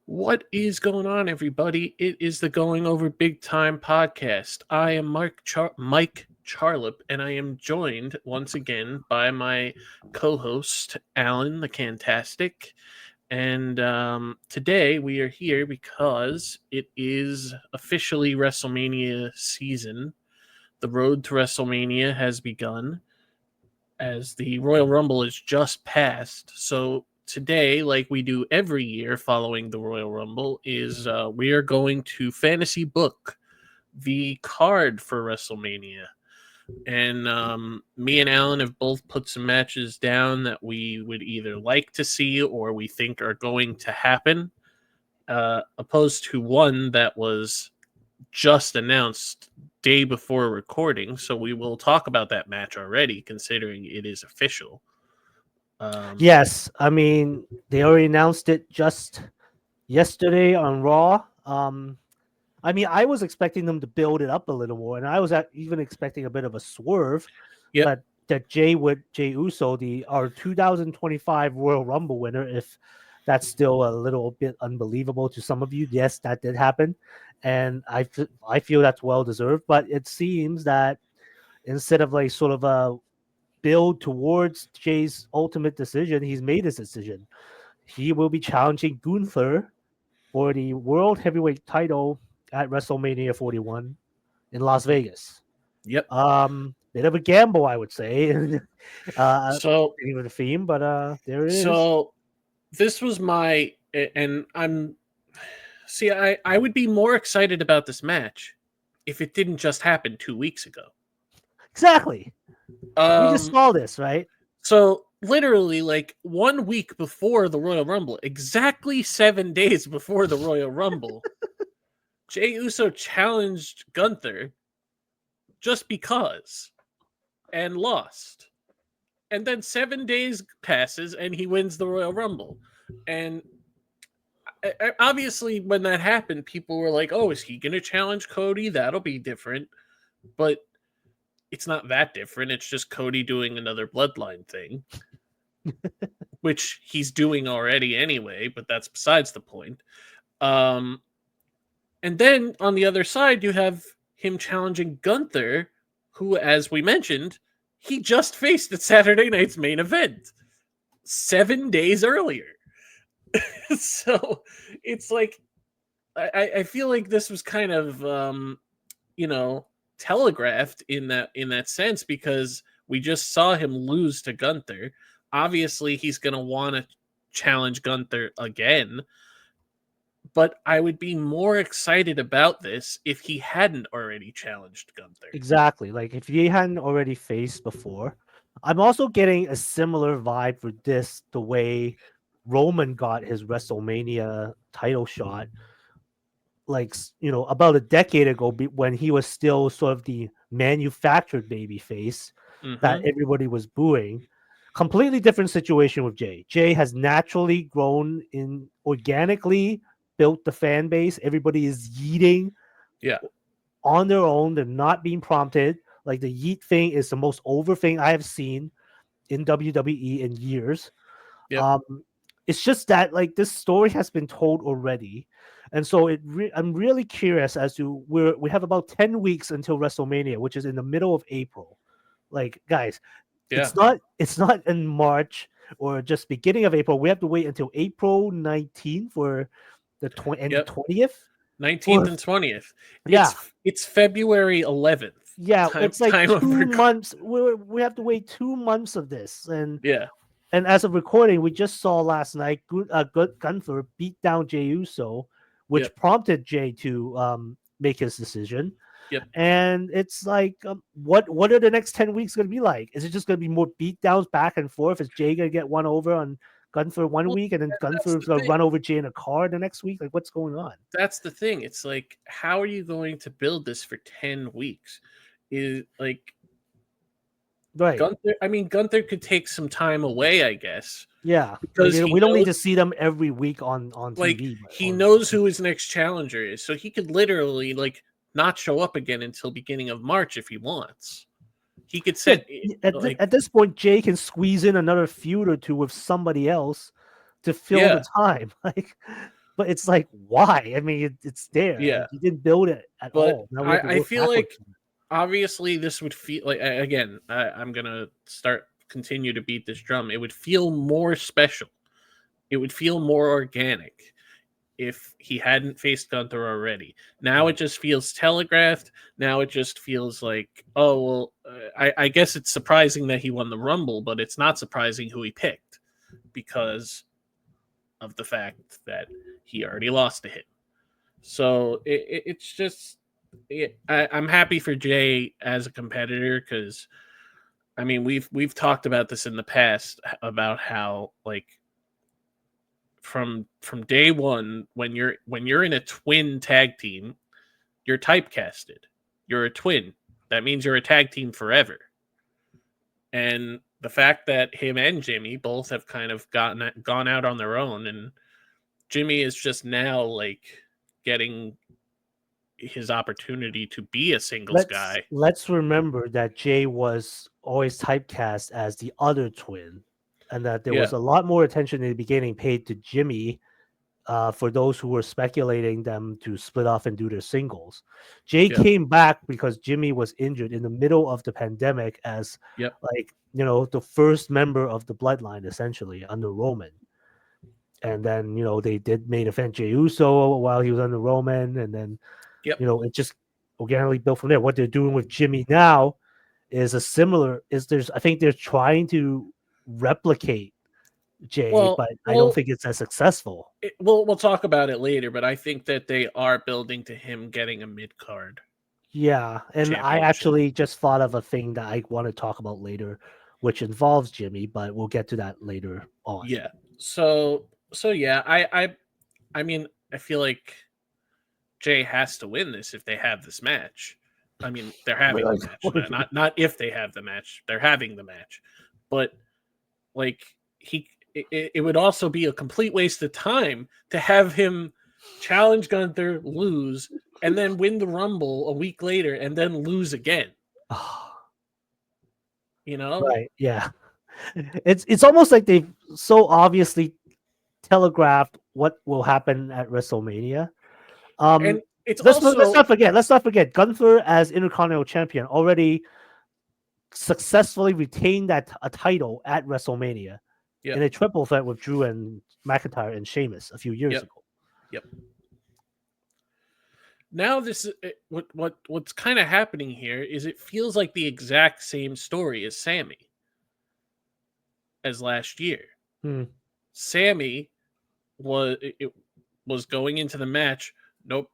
What is going on, everybody? It is the Going Over Big Time podcast. I am Mike Charlip, and I am joined once again by my co-host Alan the Cantastic. And today we are here because it is officially WrestleMania season. The road to WrestleMania has begun, as the Royal Rumble is just passed. So today, like we do every year following the Royal Rumble, is we are going to fantasy book the card for WrestleMania. And me and Alan have both put some matches down that we would either like to see or we think are going to happen, opposed to one that was just announced day before recording. So we will talk about that match already, considering it is official. Yes, I mean they already announced it just yesterday on Raw. I mean, I was expecting them to build it up a little more, and I was even expecting a bit of a swerve. Yep. That Jay Uso, our 2025 Royal Rumble winner, if that's still a little bit unbelievable to some of you, yes, that did happen, and I feel that's well deserved. But it seems that instead of like sort of a build towards Jay's ultimate decision, he's made his decision. He will be challenging Gunther for the World Heavyweight title at WrestleMania 41 in Las Vegas. Yep. Bit of a gamble, I would say. So even a theme, but there it is. So this was my, and I would be more excited about this match if it didn't just happen 2 weeks ago. Exactly. We just saw this, right? So literally, like 1 week before the Royal Rumble, exactly 7 days before the Royal Rumble, Jey Uso challenged Gunther just because and lost. And then 7 days passes and he wins the Royal Rumble. And obviously, when that happened, people were like, oh, is he going to challenge Cody? That'll be different. But it's not that different. It's just Cody doing another bloodline thing, which he's doing already anyway, but that's besides the point. And then on the other side, you have him challenging Gunther, who, as we mentioned, he just faced at Saturday night's main event 7 days earlier. So it's like, I feel like this was kind of, telegraphed in that sense, because we just saw him lose to Gunther. Obviously, he's going to want to challenge Gunther again, but I would be more excited about this if he hadn't already challenged Gunther. Exactly. Like if he hadn't already faced before. I'm also getting a similar vibe for this, the way Roman got his WrestleMania title shot, like, about a decade ago, when he was still sort of the manufactured baby face that everybody was booing. Completely different situation with Jay. Jay has naturally grown organically built the fan base. Everybody is yeeting on their own. They're not being prompted. Like the yeet thing is the most over thing I have seen in WWE in years. Yep. It's just that like this story has been told already, and so I'm really curious as to we have about 10 weeks until WrestleMania, which is in the middle of April. Like, guys, it's not in March or just beginning of April. We have to wait until April 19th for the 20th. 19th and 20th. Yeah, it's February 11th. Yeah, it's like 2 months. We have to wait 2 months of this, and And as of recording, we just saw last night Gunther beat down Jey Uso, which prompted Jay to make his decision. Yep. And it's like, what are the next 10 weeks going to be like? Is it just going to be more beatdowns back and forth? Is Jay going to get one over on Gunther one week, and then Gunther's going to run over Jay in a car the next week? Like, what's going on? That's the thing. It's like, how are you going to build this for 10 weeks? Is like... Right. Gunther could take some time away, I guess. Yeah, because we don't need to see them every week on TV. Like, he knows who his next challenger is, so he could literally not show up again until beginning of March if he wants. He could set at this point, Jay can squeeze in another feud or two with somebody else to fill the time. but it's like, why? I mean, it's there. Yeah, Like, you didn't build it at but all. Now we have to I work feel backwards. like obviously this would feel like, again, I'm gonna continue to beat this drum. It would feel more special. It would feel more organic if he hadn't faced Gunther already. Now it just feels telegraphed. Now it just feels like, oh well, I guess it's surprising that he won the Rumble, but it's not surprising who he picked because of the fact that he already lost to him. So it's just, I'm happy for Jay as a competitor because I mean we've talked about this in the past about how, like, from day one, when you're in a twin tag team, you're typecasted. You're a twin. That means you're a tag team forever. And the fact that him and Jimmy both have kind of gone out on their own, and Jimmy is just now like getting his opportunity to be a singles guy. Let's remember that Jay was always typecast as the other twin, and that there was Yeah, a lot more attention in the beginning paid to Jimmy, for those who were speculating them to split off and do their singles. Jay yep, came back because Jimmy was injured in the middle of the pandemic as, yep, like, the first member of the bloodline essentially under Roman. And then, they did main event Jey Uso while he was under Roman, and then, yep. it just organically built from there. What they're doing with Jimmy now is a similar is there's I think they're trying to replicate Jay, Well, but I don't well, think it's as successful. we'll talk about it later, but I think that they are building to him getting a mid card Yeah, and I championship. actually just thought of a thing that I want to talk about later, which involves Jimmy, but we'll get to that later on. Yeah. So yeah, I mean, I feel like Jay has to win this if they have this match. I mean, they're having the Like, match. Not if they have the match. They're having the match. But like it would also be a complete waste of time to have him challenge Gunther, lose, and then win the Rumble a week later and then lose again. You know? right? Yeah, it's almost like they've so obviously telegraphed what will happen at WrestleMania. And Um, it's let's also, not forget. Let's not forget. Gunther as Intercontinental Champion already successfully retained that a title at WrestleMania in yep, a triple threat with Drew and McIntyre and Sheamus a few years yep, ago. yep. Now this is what's kind of happening here is it feels like the exact same story as Sammy as last year. Hmm. Sammy was going into the match. Nope,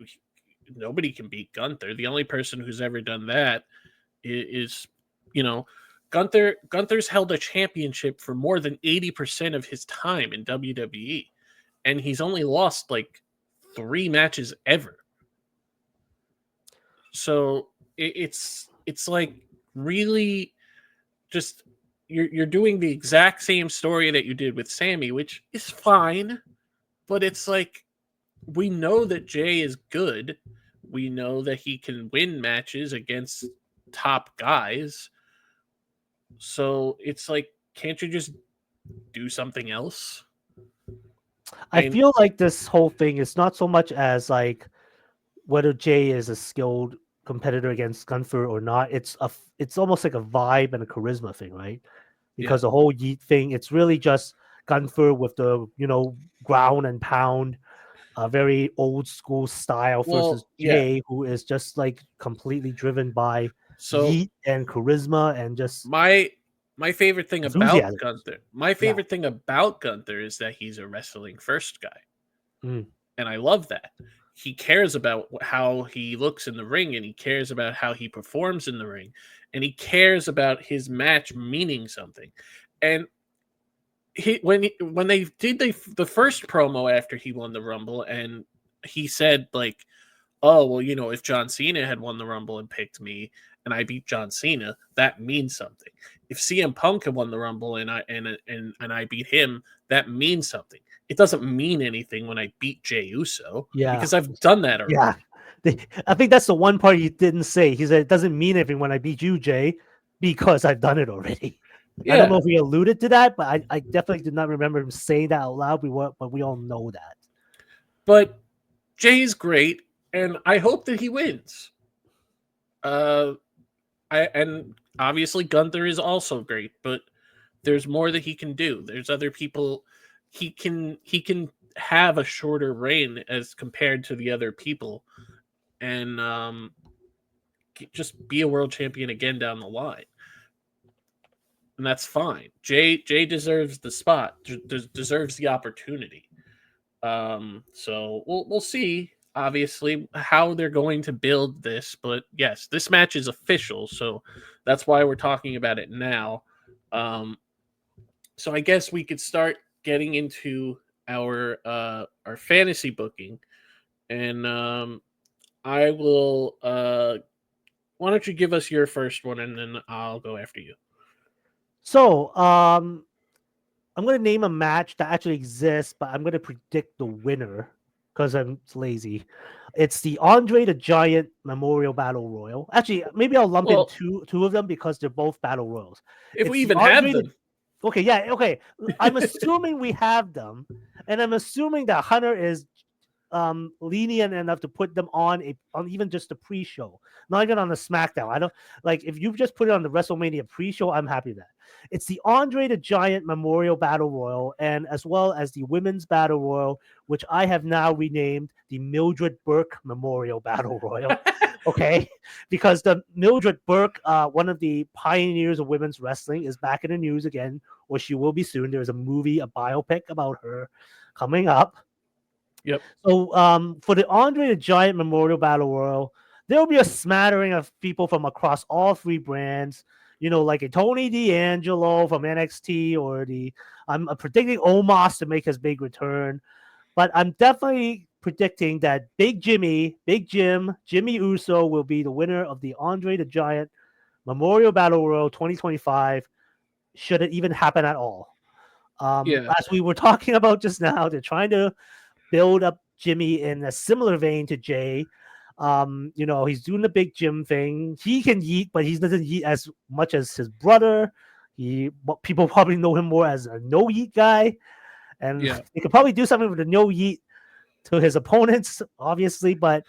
nobody can beat Gunther. The only person who's ever done that is, you know, Gunther. Gunther's held a championship for more than 80% of his time in WWE, and he's only lost like 3 matches ever. So it's like really just you're doing the exact same story that you did with Sammy, which is fine, but it's like we know that Jay is good. We know that he can win matches against top guys. So it's like, can't you just do something else? I I mean, feel like this whole thing is not so much as like whether Jay is a skilled competitor against Gunther or not. It's almost like a vibe and a charisma thing, right? yeah. Because the whole Yeet thing, it's really just Gunther with the ground and pound, a very old school style versus Well, yeah. Jay, who is just like completely driven by So Yeet and charisma and just my favorite thing about enthusiasm. Gunther, my Yeah. favorite thing about Gunther is that he's a wrestling first guy. Mm. And I love that. He cares about how he looks in the ring, and he cares about how he performs in the ring, and he cares about his match meaning something. And when they did the first promo after he won the Rumble, and he said like, "Oh well, if John Cena had won the Rumble and picked me, and I beat John Cena, that means something. If CM Punk had won the Rumble and I beat him, that means something. It doesn't mean anything when I beat Jey Uso Yeah. because I've done that Yeah. already." I think that's the one part he didn't say. He said it doesn't mean anything when I beat you, Jay, because I've done it already. I don't know Yeah, if he alluded to that, but I definitely did not remember him saying that out loud. But we all know that. But Jay's great, and I hope that he wins. Uh, and obviously Gunther is also great, but there's more that he can do. There's other people he can have a shorter reign as compared to the other people, and just be a world champion again down the line, and that's fine. Jay deserves the spot, deserves the opportunity. So we'll see. Obviously, how they're going to build this, but yes, this match is official, so that's why we're talking about it now. Um, so I guess we could start getting into our fantasy booking, and I will. Why don't you give us your first one, and then I'll go after you. So, I'm going to name a match that actually exists, but I'm going to predict the winner because I'm lazy. It's the Andre the Giant Memorial Battle Royal. Actually, maybe I'll lump in Well, two of them because they're both battle royals. if we It's the even have Andre the them, Okay, yeah, okay. I'm assuming we have them, and I'm assuming that Hunter is lenient enough to put them on even just the pre-show, not even on the SmackDown. I don't like if you just put it on the WrestleMania pre-show. I'm happy with that. It's the Andre the Giant Memorial Battle Royal, and as well as the Women's Battle Royal, which I have now renamed the Mildred Burke Memorial Battle Royal. Okay, because the Mildred Burke, one of the pioneers of women's wrestling, is back in the news again, or she will be soon. There's a movie, a biopic about her coming up. yep, So for the Andre the Giant Memorial Battle Royal, there will be a smattering of people from across all three brands. You know, like a Tony D'Angelo from NXT, or I'm predicting Omos to make his big return. But I'm definitely predicting that Big Jim, Jimmy Uso will be the winner of the Andre the Giant Memorial Battle Royal 2025. Should it even happen at all? yeah, As we were talking about just now, they're trying to build up Jimmy in a similar vein to Jay. He's doing the big Jim thing. He can yeet, but he doesn't yeet as much as his brother. People probably know him more as a no yeet guy, and yeah. he could probably do something with the no yeet to his opponents, obviously. But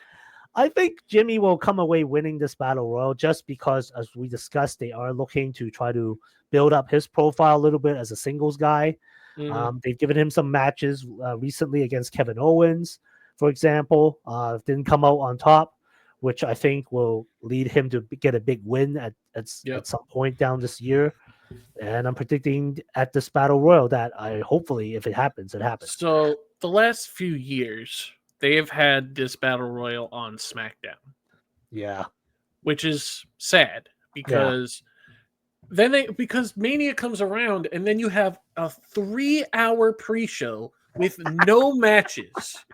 I think Jimmy will come away winning this battle royal just because, as we discussed, they are looking to try to build up his profile a little bit as a singles guy. Mhm. They've given him some matches recently against Kevin Owens, for example. Didn't come out on top, which I think will lead him to get a big win at Yep. some point down this year. And I'm predicting at this battle royal that hopefully, if it happens, it happens. So the last few years, they have had this battle royal on SmackDown, Yeah, which is sad yeah. because Mania comes around and then you have a 3 hour pre-show with no matches.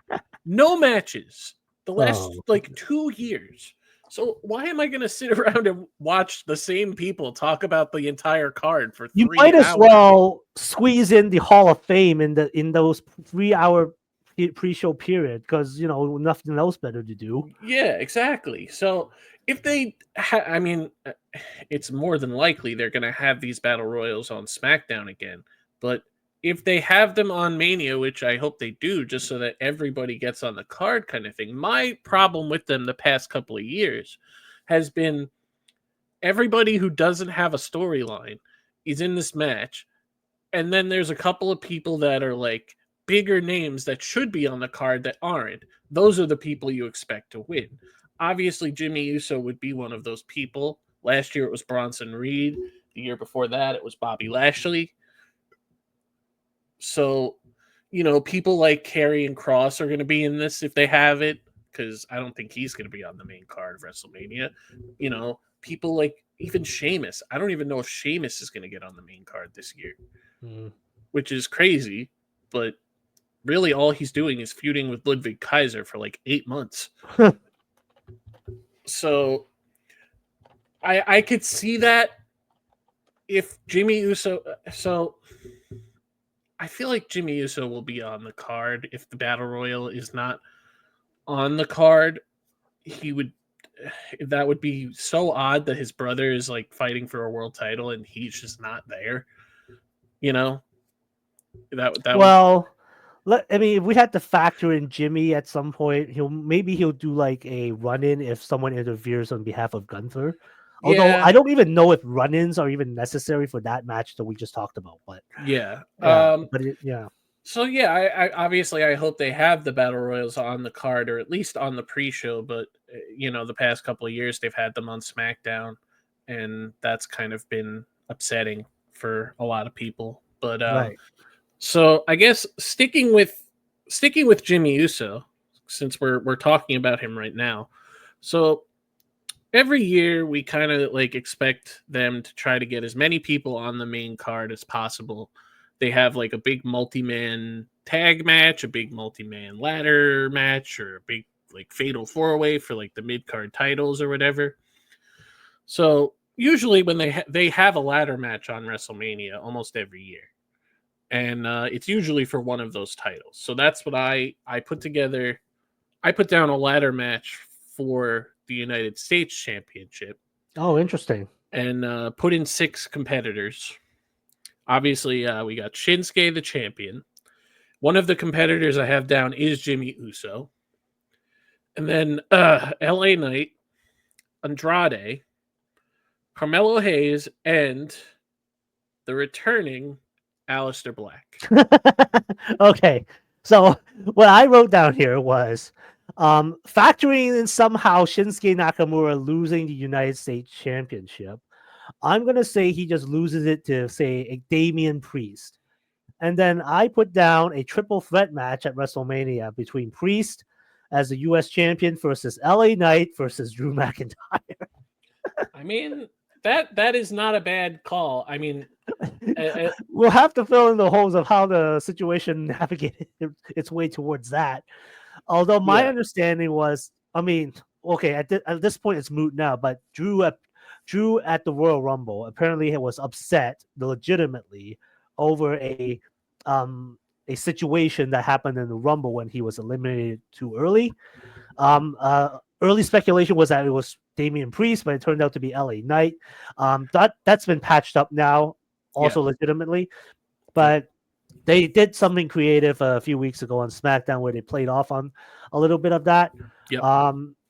No matches. The last Oh, like 2 years. So why am I gonna sit around and watch the same people talk about the entire card for you three might as hours? well squeeze in the Hall of Fame in those 3 hour pre-show period because nothing else better to do. Yeah, exactly. So if I mean, it's more than likely they're going to have these battle royals on SmackDown again. But if they have them on Mania, which I hope they do, just so that everybody gets on the card, kind of thing. My problem with them the past couple of years has been everybody who doesn't have a storyline is in this match, and then there's a couple of people that are like bigger names that should be on the card that aren't. Those are the people you expect to win. Obviously, Jimmy Uso would be one of those people. Last year it was Bronson Reed. The year before that it was Bobby Lashley. So, people like Karrion Kross are going to be in this if they have it, because I don't think he's going to be on the main card of WrestleMania. People like even Sheamus. I don't even know if Sheamus is going to get on the main card this year, Mm. which is crazy. But really, all he's doing is feuding with Ludwig Kaiser for like 8 months. So I could see that if Jimmy Uso. So I feel like Jimmy Uso will be on the card if the Battle Royal is not on the card. He would. That would be so odd that his brother is like fighting for a world title and he's just not there. You know that would Well, I mean, if we had to factor in Jimmy at some point, he'll do like a run in if someone interferes on behalf of Gunther. Although Yeah, I don't even know if run ins are even necessary for that match that we just talked about. But yeah. yeah, yeah, So yeah, I obviously I hope they have the battle royals on the card or at least on the pre-show. But the past couple of years they've had them on SmackDown, and that's kind of been upsetting for a lot of people. But right. so I guess sticking with Jimmy Uso, since we're talking about him right now. So every year we kind of like expect them to try to get as many people on the main card as possible. They have like a big multi-man tag match, a big multi-man ladder match, or a big like fatal four-way for like the mid-card titles or whatever. So usually when they have a ladder match on WrestleMania almost every year, and it's usually for one of those titles. So that's what I put together. I put down a ladder match for the United States Championship Oh, interesting. and put in 6 competitors. Obviously, we got Shinsuke, the champion. One of the competitors I have down is Jimmy Uso. And then LA Knight, Andrade, Carmelo Hayes, and the returning Aleister Black. Okay, so what I wrote down here was factoring in somehow Shinsuke Nakamura losing the United States Championship. I'm gonna say he just loses it to say a Damian Priest. And then I put down a triple threat match at WrestleMania between Priest as the US champion versus LA Knight versus Drew McIntyre. I mean, that is not a bad call. I mean, uh, We'll have to fill in the holes of how the situation navigated its way towards that. Although my yeah, understanding was, I mean, okay, at this point it's moot now, but Drew at the Royal Rumble apparently was upset legitimately over um a situation that happened in the Rumble when he was eliminated too early. Early speculation was that it was Damian Priest, but it turned out to be LA Knight. That's been patched up now, yeah, also legitimately. yep, But they did something creative a few weeks ago on SmackDown where they played off on a little bit of that. yep,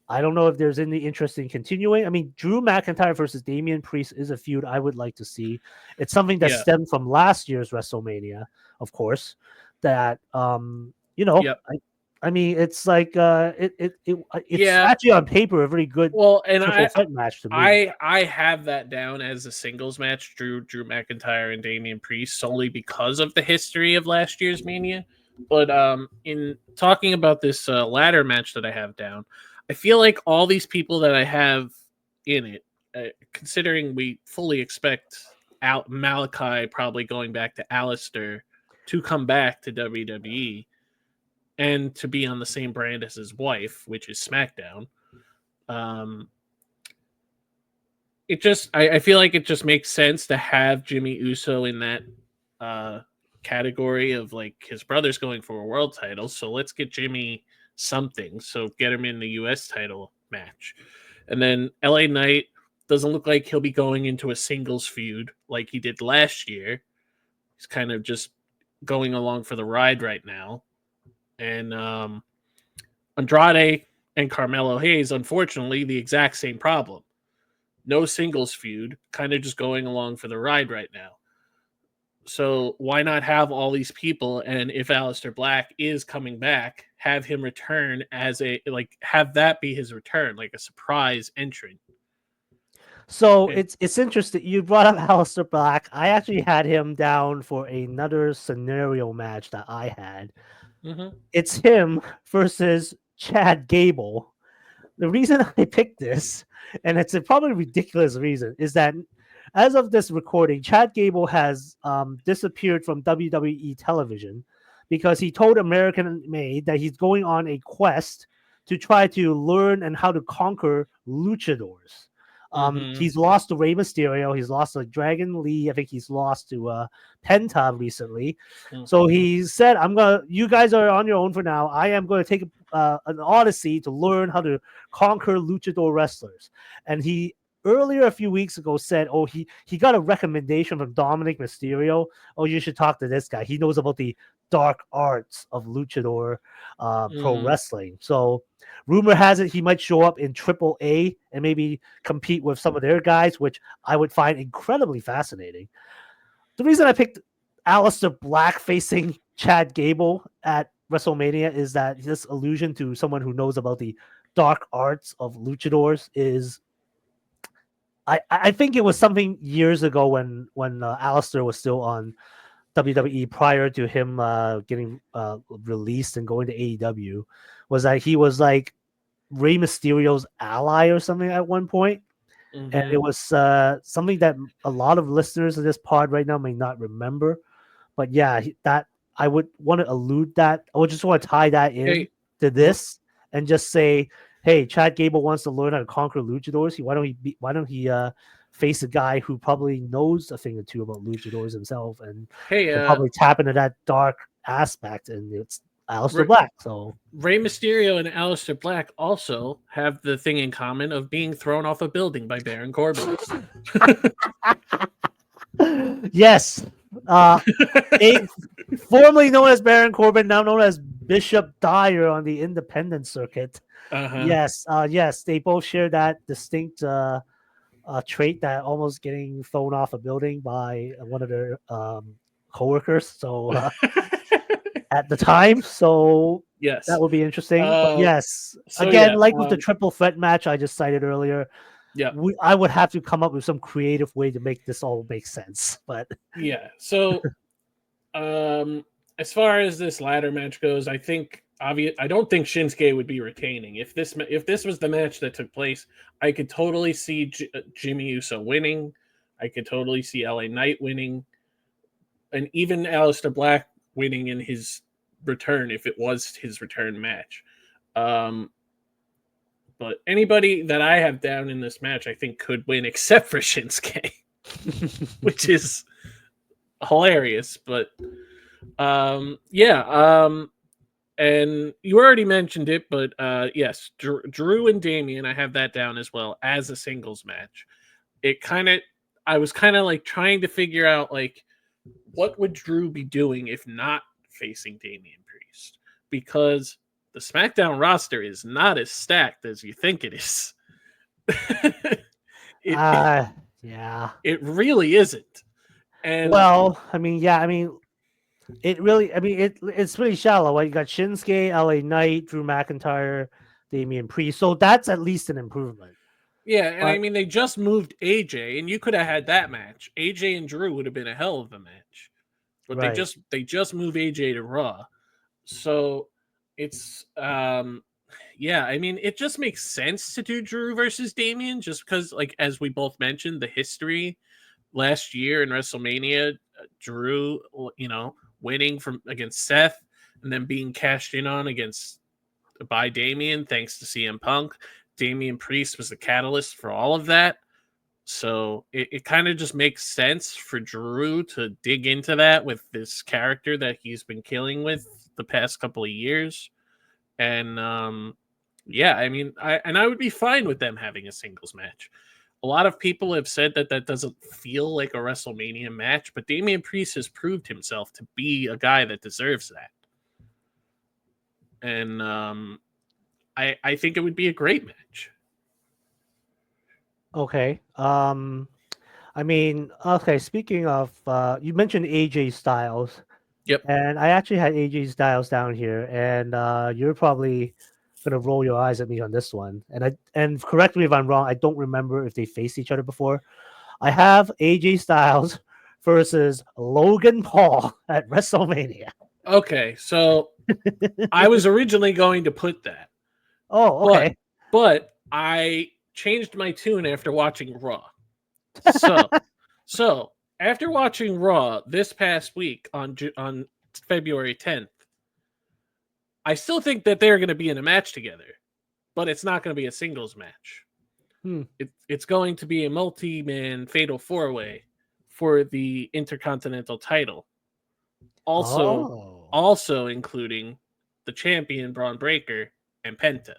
I don't know if there's any interest in continuing. I mean, Drew McIntyre versus Damian Priest is a feud I would like to see. It's something that yeah, stemmed from last year's WrestleMania, of course. That you know, yep, I mean, it's like it's yeah. actually on paper a very good Well, and triple threat match to me. I have that down as a singles match, Drew McIntyre and Damian Priest, solely because of the history of last year's Mania. But in talking about this ladder match that I have down, I feel like all these people that I have in it, considering we fully expect Malachi probably going back to Alistair to come back to WWE and to be on the same brand as his wife, which is SmackDown. Um, I feel like it just makes sense to have Jimmy Uso in that uh category of like his brother's going for a world title, so let's get Jimmy something. So get him in the US title match. And then LA Knight doesn't look like he'll be going into a singles feud like he did last year. He's kind of just going along for the ride right now. And Andrade and Carmelo Hayes, unfortunately, the exact same problem. No singles feud, kind of just going along for the ride right now. So why not have all these people? And if Aleister Black is coming back, have him return as have that be his return, like a surprise entrant. So And, it's interesting. You brought up Aleister Black. I actually had him down for another scenario match that I had. mm-hmm, It's him versus Chad Gable. The reason I picked this, and it's a probably ridiculous reason, is that as of this recording, Chad Gable has disappeared from WWE television because he told American Made that he's going on a quest to try to learn and how to conquer luchadors. mm-hmm, He's lost to Rey Mysterio. He's lost to Dragon Lee. I think he's lost to Penta recently. So mm-hmm. he said, "I'm gonna. You guys are on your own for now. I am going to take an odyssey to learn how to conquer luchador wrestlers." And he earlier a few weeks ago said, "Oh, he got a recommendation from Dominic Mysterio. Oh, you should talk to this guy. He knows about the dark arts of luchador pro Mm, wrestling. So rumor has it he might show up in Triple A and maybe compete with some of their guys, which I would find incredibly fascinating. The reason I picked Aleister Black facing Chad Gable at WrestleMania is that this allusion to someone who knows about the dark arts of luchadors is I think it was something years ago when Alistair was still on WWE prior to him getting released and going to AEW, was that he was like Rey Mysterio's ally or something at one point, and hmm it was something that a lot of listeners of this pod right now may not remember. But yeah, that I would want to allude that. I would just want to tie that in Hey, to r- this and just say, hey, Chad Gable wants to learn how to conquer luchadors. Why don't he face a guy who probably knows a thing or two about luchadors himself and hey, can probably tap into that dark aspect, and it's Aleister R- Black. So Rey Mysterio and Aleister Black also have the thing in common of being thrown off a building by Baron Corbin. yes, uh, formerly known as Baron Corbin, now known as Bishop Dyer on the independent circuit. Uh-huh. Yes, they both share that distinct trait that almost getting thrown off a building by one of their coworkers. So at the time, so that Yes. would be interesting. But Uh, yes, so again, yeah, like with the triple threat match I just cited earlier, yeah, I would have to come up with some creative way to make this all make sense. But yeah. So, as far as this ladder match goes, I think I don't think Shinsuke would be retaining if this was the match that took place. I could totally see Jimmy Uso winning. I could totally see LA Knight winning, and even Aleister Black winning in his return if it was his return match. Um, but anybody that I have down in this match, I think could win except for Shinsuke, which is hilarious. But yeah. And you already mentioned it, but yes, Drew and Damien, I have that down as well as a singles match. It kind of, I was kind of like trying to figure out like what would Drew be doing if not facing Damian Priest, because the SmackDown roster is not as stacked as you think it is. it uh yeah. it really isn't. And Well, I mean, yeah, I mean, it really, I mean, it's really shallow. Right? You got Shinsuke, LA Knight, Drew McIntyre, Damian Priest. So that's at least an improvement. yeah, and I But mean they just moved AJ, and you could have had that match. AJ and Drew would have been a hell of a match. But right. they just move AJ to Raw. So it's yeah, I mean it just makes sense to do Drew versus Damian just because like as we both mentioned the history last year in WrestleMania, Drew, winning from against Seth and then being cashed in on against by Damian thanks to CM Punk. Damian Priest was the catalyst for all of that. So it kind of just makes sense for Drew to dig into that with this character that he's been killing with the past couple of years. And yeah, I mean, I would be fine with them having a singles match. A lot of people have said that that doesn't feel like a WrestleMania match, but Damian Priest has proved himself to be a guy that deserves that. And I think it would be a great match. Okay. I mean, okay, speaking of you mentioned AJ Styles, Yep. and I actually had AJ Styles down here, and you're probably gonna roll your eyes at me on this one. And correct me if I'm wrong, I don't remember if they faced each other before. I have AJ Styles versus Logan Paul at WrestleMania. Okay, so I was originally going to put that, Oh, but okay. I changed my tune after watching Raw. So so after watching Raw this past week on February 10th, I still think that they're going to be in a match together, but it's not going to be a singles match. Hmm. It's going to be a multi-man fatal four-way for the Intercontinental title. Also, Oh. also including the champion Braun Breaker and Penta.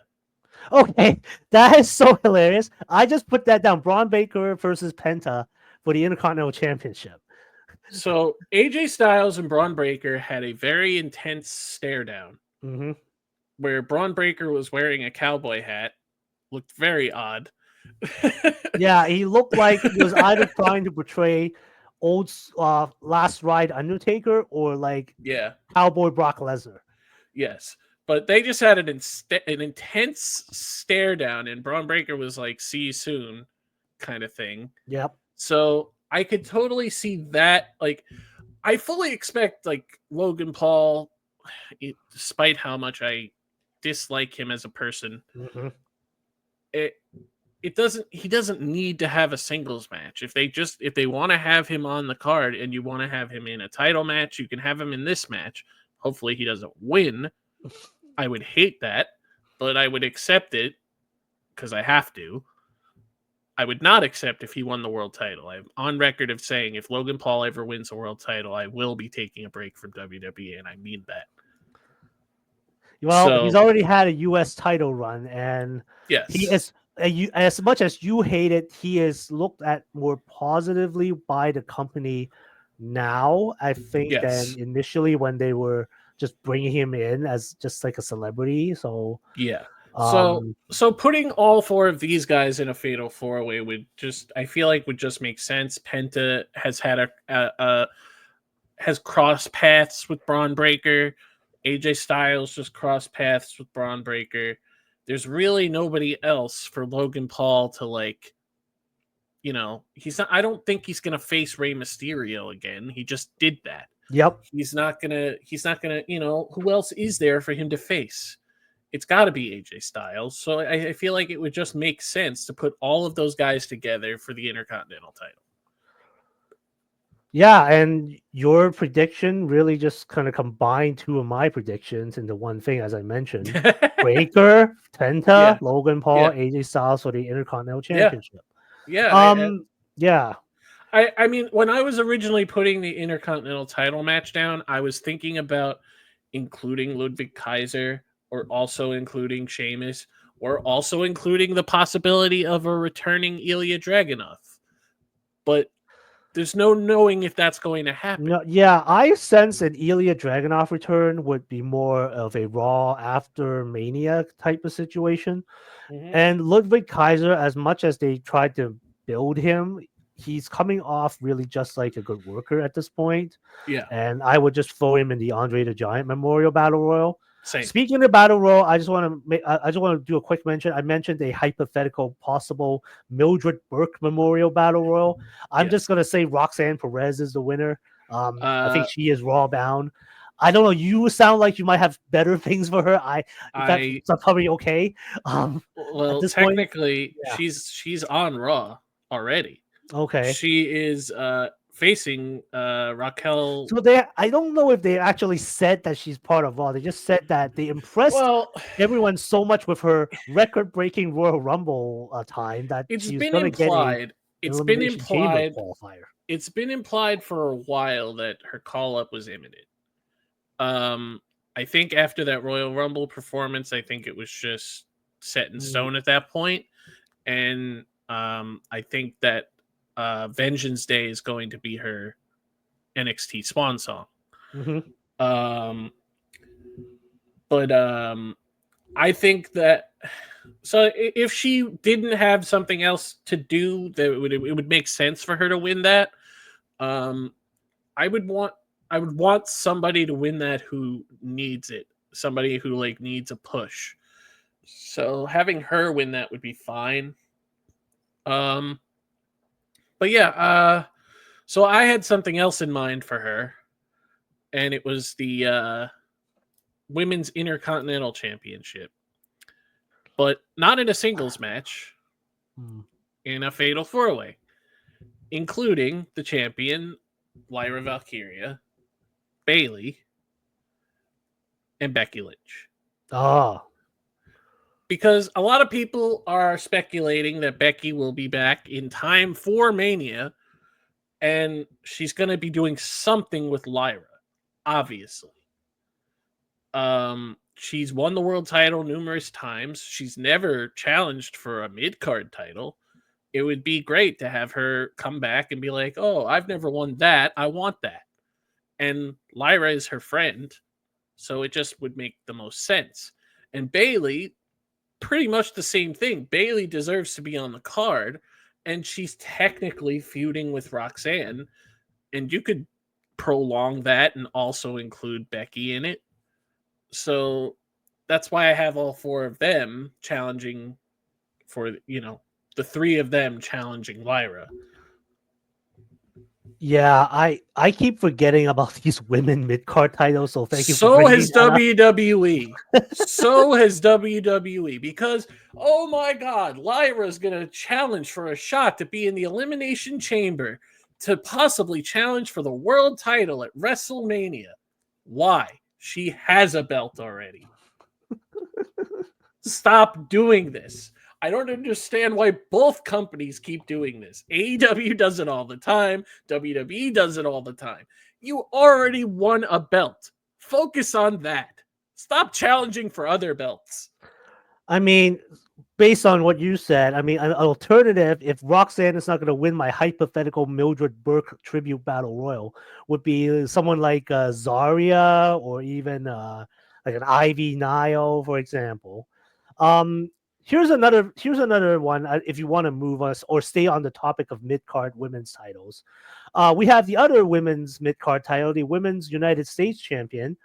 Okay, that is so hilarious. I just put that down. Braun Baker versus Penta for the Intercontinental Championship. So AJ Styles and Braun Breaker had a very intense stare down Hmm. where Braun Breaker was wearing a cowboy hat, looked very odd. Yeah, he looked like he was either trying to portray Last Ride Undertaker or like Yeah, Cowboy Brock Lesnar. yes. But they just had an intense stare down, and Braun Breaker was like, "See you soon," kind of thing. Yep. So I could totally see that. Like, I fully expect like Logan Paul, despite how much I dislike him as a person, Hmm. it it doesn't he doesn't need to have a singles match. If they want to have him on the card and you want to have him in a title match, you can have him in this match. Hopefully he doesn't win. I would hate that, but I would accept it because I have to. I would not accept if he won the world title. I'm on record of saying if Logan Paul ever wins a world title, I will be taking a break from WWE, and I mean that. Well, he's So already had a U.S. title run, and he yes, is as much as you hate it, he is looked at more positively by the company now, I think, than yes, initially when they were just bringing him in as just like a celebrity. So, yeah. So um, so putting all four of these guys in a fatal four way would just I feel like would just make sense. Penta has had a has crossed paths with Braun Breaker. AJ Styles just crossed paths with Braun Breaker. There's really nobody else for Logan Paul to like. He's not. I don't think he's gonna face Rey Mysterio again. He just did that. yep. He's not gonna. He's not gonna. Who else is there for him to face? It's got to be AJ Styles. So I feel like it would just make sense to put all of those guys together for the Intercontinental title. Yeah, and your prediction really just kind of combined two of my predictions into one thing, as I mentioned. Breaker, Yeah, Penta, Logan Paul, yeah, AJ Styles for the Intercontinental yeah, Championship. yeah. Yeah. I mean, when I was originally putting the Intercontinental title match down, I was thinking about including Ludwig Kaiser or also including Sheamus or also including the possibility of a returning Ilya Dragunov. But there's no knowing if that's going to happen. No, yeah, I sense an Ilya Dragunov return would be more of a Raw after Mania type of situation. Hmm. And Ludwig Kaiser, as much as they tried to build him, he's coming off really just like a good worker at this point. Yeah, And I would just throw him in the Andre the Giant Memorial Battle Royal. same. Speaking of Battle Royal, I just want to do a quick mention. I mentioned a hypothetical possible Mildred Burke Memorial Battle Royal. I'm just Yes. gonna say Roxanne Perez is the winner. I think Uh, she is Raw bound. I don't know. You sound like you might have better things for her. That's I probably okay. At well, this point, technically, yeah, she's on Raw already. okay. She is facing Raquel. So I don't know if they actually said that she's part of Raw. They just said that they impressed Well, everyone so much with her record-breaking Royal Rumble time that it's she's been gonna get a implied. It's been Elimination Chamber implied. qualifier. It's been implied for a while that her call up was imminent. Um, I think after that Royal Rumble performance, I think it was just set in Mm, stone at that point, and I think that Vengeance Day is going to be her NXT swan song. mhm. Um, but I think that if she didn't have something else to do, that it would make sense for her to win that. Um, I would want I would want somebody to win that who needs it, somebody who like needs a push. So having her win that would be fine. Um, but yeah, so I had something else in mind for her, and it was the women's intercontinental championship, but not in a singles match, Mm. in a fatal four way, including the champion Lyra Valkyria, Bailey, and Becky Lynch. Ah, Because a lot of people are speculating that Becky will be back in time for Mania and she's going to be doing something with Lyra, obviously. She's won the world title numerous times. She's never challenged for a mid card title, it would be great to have her come back and be like, "Oh, I've never won that. I want that." And Lyra is her friend, so it just would make the most sense. And Bailey, pretty much the same thing. Bailey deserves to be on the card, and she's technically feuding with Roxanne, and you could prolong that and also include Becky in it. So that's why I have all four of them challenging for, the three of them challenging Lyra. Yeah, I keep forgetting about these women mid card titles. So thank you for So bringing has that up. WWE. So has WWE, because oh my god, Lyra's going to challenge for a shot to be in the Elimination Chamber to possibly challenge for the world title at WrestleMania. Why? She has a belt already. Stop doing this. I don't understand why both companies keep doing this. AEW does it all the time. WWE does it all the time. You already won a belt. Focus on that. Stop challenging for other belts. I mean, based on what you said, I mean, an alternative, if Roxanne is not going to win my hypothetical Mildred Burke tribute battle royal, would be someone like Zarya or even like an Ivy Nile, for example. Um, here's another one. If you want to move us or stay on the topic of mid card women's titles, we have the other women's mid card title, the Women's United States Champion.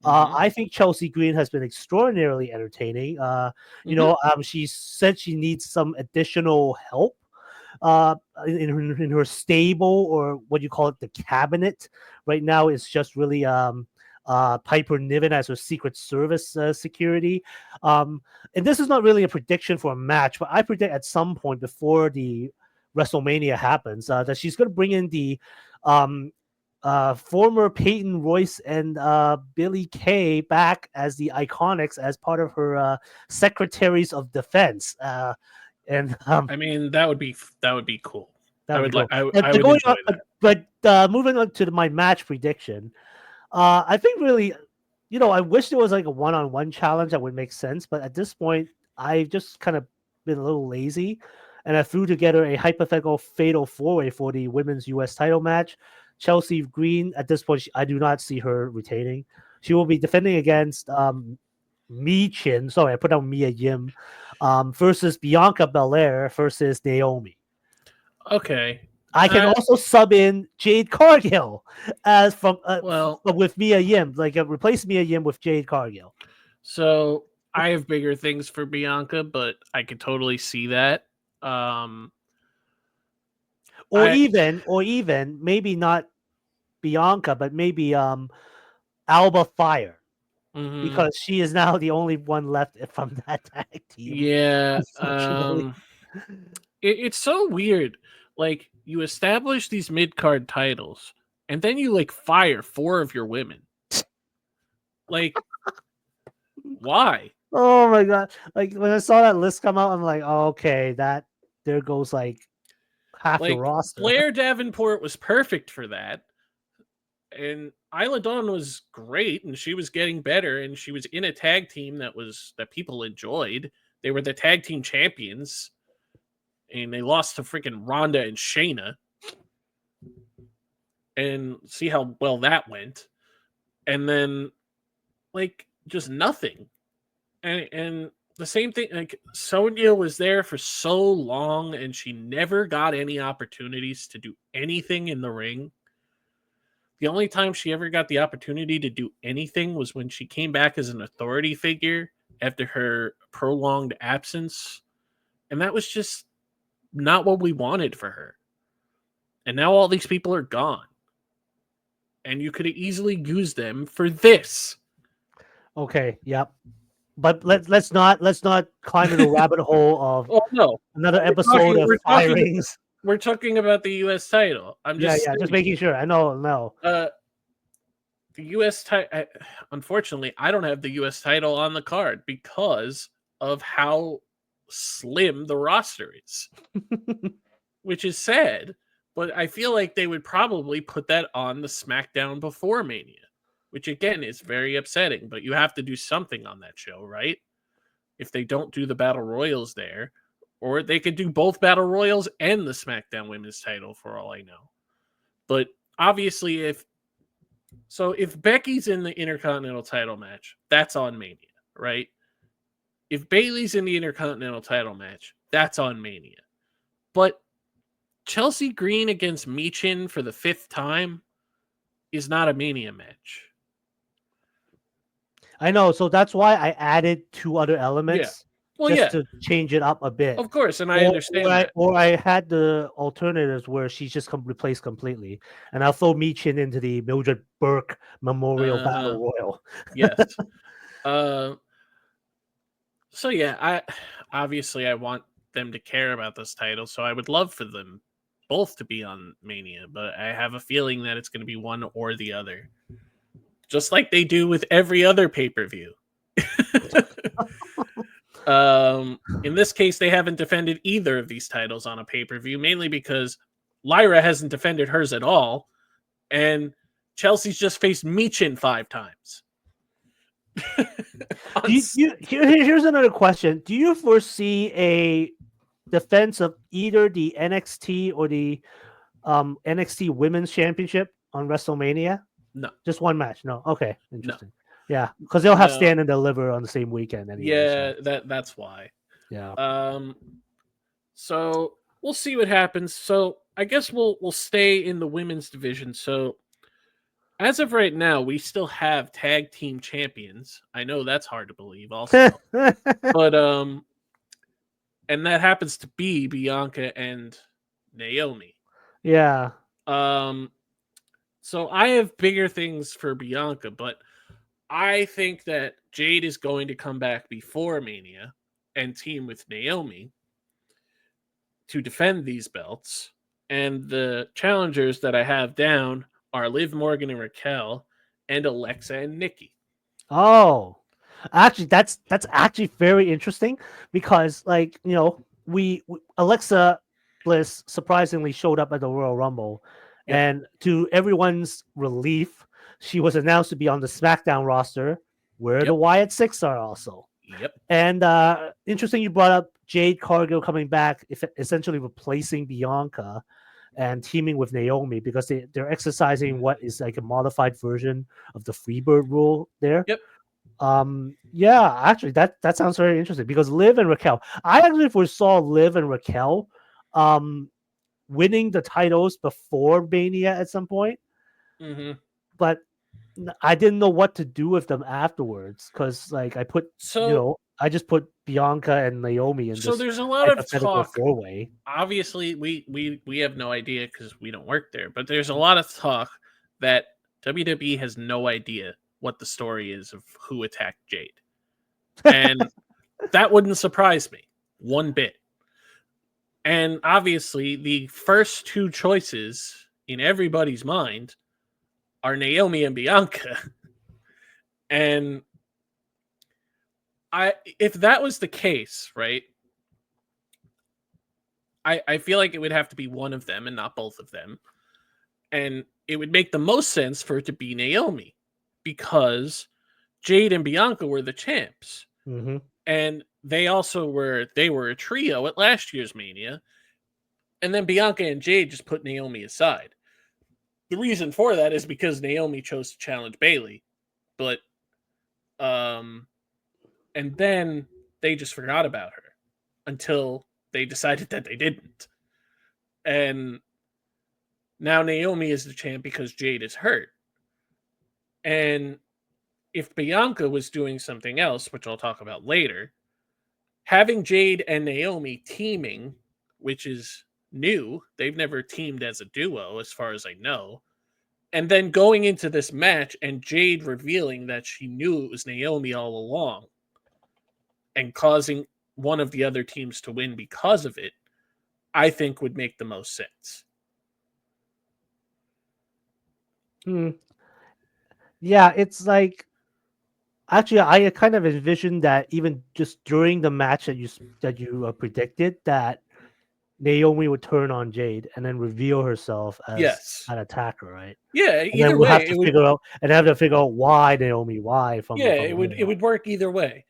I think Chelsea Green has been extraordinarily entertaining. She said she needs some additional help in her stable, or what you call it, the cabinet. Right now, it's just really Piper Niven as her Secret Service security. And this is not really a prediction for a match, but I predict at some point before the WrestleMania happens that she's going to bring in the um, former Peyton Royce and Billy Kay back as the Iconics as part of her Secretaries of Defense. And I mean, that would be cool. That I would be would like cool. I would enjoy that. Moving on to my match prediction, I think really, I wish there was like a one-on-one challenge that would make sense, but at this point, I've just kind of been a little lazy, and I threw together a hypothetical fatal four-way for the women's U.S. title match. Chelsea Green, at this point, I do not see her retaining. She will be defending against Mi Chin. Sorry, I put down Mia Yim versus Bianca Belair versus Naomi. Okay. I can also sub in Jade Cargill as Well, with Mia Yim, like replace Mia Yim with Jade Cargill. so I have bigger things for Bianca, but I could totally see that. Or I even maybe not Bianca, but maybe Alba Fire, mhm. because she is now the only one left from that tag team. Yeah, Unfortunately. it's so weird. Like, you establish these mid card titles, and then you like fire four of your women. Like, why? Oh my god! Like when I saw that list come out, I'm like, oh, okay, that there goes like half the Like, roster. Blair Davenport was perfect for that, and Isla Dawn was great, and she was getting better, and she was in a tag team that people enjoyed. They were the tag team champions, and they lost to freaking Ronda and Shayna, and see how well that went. And then like just nothing. And the same thing, like Sonya was there for so long and she never got any opportunities to do anything in the ring. The only time she ever got the opportunity to do anything was when she came back as an authority figure after her prolonged absence. And that was just not what we wanted for her. And now all these people are gone. And you could have easily used them for this. Okay, yep. But let's not climb into the rabbit hole of Oh no, another we're episode talking. of We're talking. firings. We're talking about the U.S. title. I'm Yeah, just yeah, just saying. making sure. I know, no. The U.S. title. Unfortunately, I don't have the U.S. title on the card because of how slim the roster is, which is sad. But I feel like they would probably put that on the SmackDown before Mania, which again is very upsetting. But you have to do something on that show, right? If they don't do the battle royals there, Or they could do both Battle Royals and the SmackDown Women's title for all I know. But obviously, if Becky's in the Intercontinental title match, that's on Mania, right? If Bayley's in the Intercontinental title match, that's on Mania. But Chelsea Green against Michin for the 5th time is not a Mania match. I know, so that's why I added 2 other Yeah. elements Well, just yeah, to change it up a bit. of course, and I understand that. Or I had the alternatives where she's just replaced completely, and I'll throw Michin into the Mildred Burke Memorial Battle Royal. Yes. So yeah, I want them to care about this title, so I would love for them both to be on Mania, but I have a feeling that it's going to be one or the other. Just like they do with every other pay-per-view. In this case, they haven't defended either of these titles on a pay-per-view, mainly because Lyra hasn't defended hers at all, and Chelsea's just faced Michin 5 times. Here's another question. Do you foresee a defense of either the NXT or the NXT Women's Championship on WrestleMania? No. Just one match? No. Okay. Interesting. No. Yeah, because they'll have Stand and Deliver on the same weekend anyway. Yeah, so. That's why. Yeah. So we'll see what happens. So I guess we'll stay in the women's division. So as of right now, we still have tag team champions. I know that's hard to believe also. But and that happens to be Bianca and Naomi. Yeah. So I have bigger things for Bianca, but I think that Jade is going to come back before Mania and team with Naomi to defend these belts. And the challengers that I have down are Liv Morgan and Raquel, and Alexa and Nikki. Oh, actually, that's actually very interesting because, like, you know, we Alexa Bliss surprisingly showed up at the Royal Rumble, yep. And to everyone's relief, she was announced to be on the SmackDown roster, where yep. the Wyatt Six are also. Yep. And interesting, you brought up Jade Cargill coming back, essentially replacing Bianca and teaming with Naomi because they're exercising what is like a modified version of the Freebird rule there. Yep. Yeah, actually that sounds very interesting because Liv and Raquel, I actually foresaw Liv and Raquel winning the titles before Mania at some point. Mm-hmm. But I didn't know what to do with them afterwards because, like, I just put Bianca and Naomi in. So there's a lot of talk. 4-way. Obviously, we have no idea because we don't work there. But there's a lot of talk that WWE has no idea what the story is of who attacked Jade, and that wouldn't surprise me one bit. And obviously, the first 2 choices in everybody's mind are Naomi and Bianca. And if that was the case, right, I feel like it would have to be one of them and not both of them. And it would make the most sense for it to be Naomi because Jade and Bianca were the champs. Mm-hmm. And they were a trio at last year's Mania. And then Bianca and Jade just put Naomi aside. The reason for that is because Naomi chose to challenge Bayley. But and then they just forgot about her until they decided that they didn't. And now Naomi is the champ because Jade is hurt. And if Bianca was doing something else, which I'll talk about later, having Jade and Naomi teaming, which is new, they've never teamed as a duo as far as I know, and then going into this match and Jade revealing that she knew it was Naomi all along and causing one of the other teams to win because of it, I think would make the most sense. Yeah, it's like, actually, I kind of envisioned that even just during the match that you predicted that Naomi would turn on Jade and then reveal herself as an attacker, right? Yeah, and then we'll have to figure out why Naomi, why from it would work either way.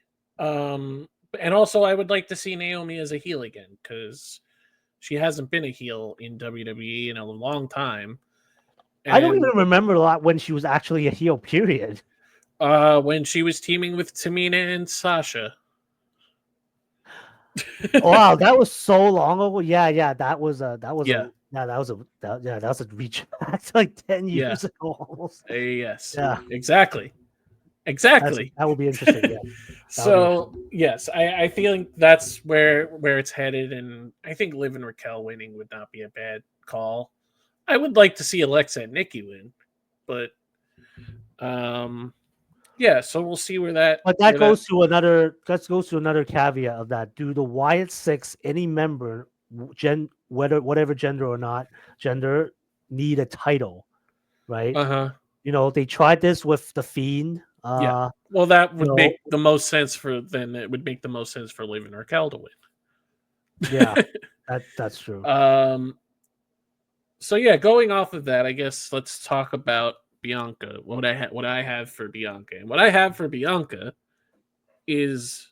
And also, I would like to see Naomi as a heel again because she hasn't been a heel in WWE in a long time. I don't And even remember a lot when she was actually a heel. Period. when she was teaming with Tamina and Sasha. Wow, that was so long ago. Yeah, that was Yeah, that was a reach back to like 10 yeah, years ago almost. yes, Yeah, exactly, exactly. that would be interesting. Yeah, that would be So interesting. yes, I feel like that's where it's headed, and I think Liv and Raquel winning would not be a bad call. I would like to see Alexa and Nikki win, but um, yeah. So we'll see where that But where that. that goes to another caveat of that. Do the Wyatt Six, any member, whatever gender or not gender, need a title, right? Uh-huh. They tried this with the Fiend. Yeah. Well, that You would know, make the most sense for then. It would make the most sense for Liv and Raquel to yeah, win. that's true. So yeah, going off of that, I guess let's talk about Bianca. What I have for Bianca, and what I have for Bianca is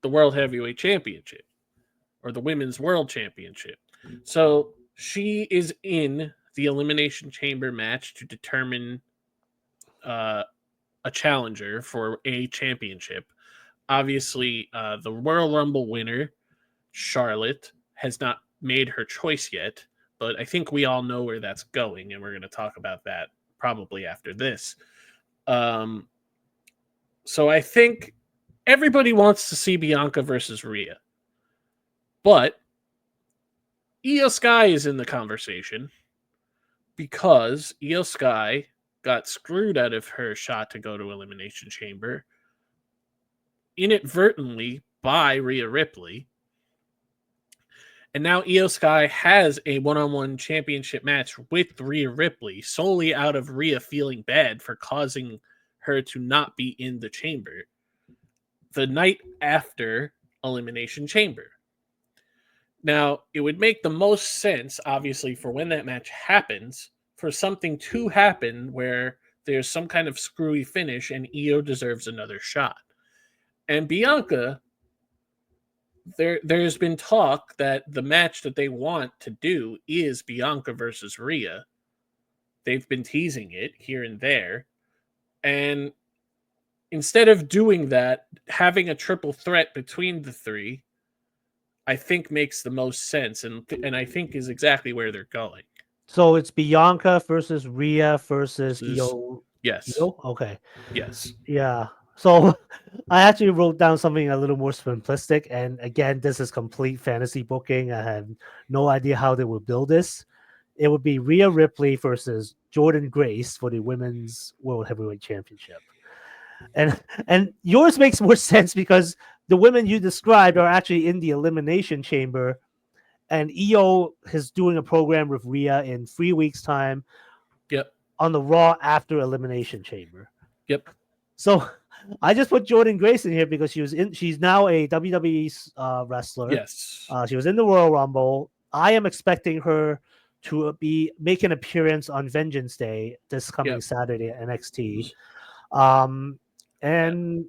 the World Heavyweight Championship or the Women's World Championship. So she is in the Elimination Chamber match to determine uh, a challenger for a championship. Obviously, the Royal Rumble winner, Charlotte, has not made her choice yet, but I think we all know where that's going, and we're going to talk about that probably after this. Um, so I think everybody wants to see Bianca versus Rhea, but Io Sky is in the conversation because Io Sky got screwed out of her shot to go to Elimination Chamber inadvertently by Rhea Ripley. And now Io Sky has a one-on-one championship match with Rhea Ripley solely out of Rhea feeling bad for causing her to not be in the chamber the night after Elimination Chamber. Now, it would make the most sense, obviously, for when that match happens, for something to happen where there's some kind of screwy finish and Io deserves another shot. And Bianca, there's been talk that the match that they want to do is Bianca versus Rhea. They've been teasing it here and there. And instead of doing that, having a triple threat between the three, I think makes the most sense and I think is exactly where they're going. So it's Bianca versus Rhea versus This is Io. yes. Io? Okay. Yes. Yeah. So I actually wrote down something a little more simplistic. And again, this is complete fantasy booking. I have no idea how they would build this. It would be Rhea Ripley versus Jordan Grace for the Women's World Heavyweight Championship. And yours makes more sense because the women you described are actually in the Elimination Chamber, and Io is doing a program with Rhea in 3 weeks' time Yep. on the Raw after Elimination Chamber. Yep. So I just put Jordan Grace in here because she's now a WWE wrestler. Yes. She was in the Royal Rumble. I am expecting her to make an appearance on Vengeance Day this coming Yep. Saturday at NXT. Um, Yeah. and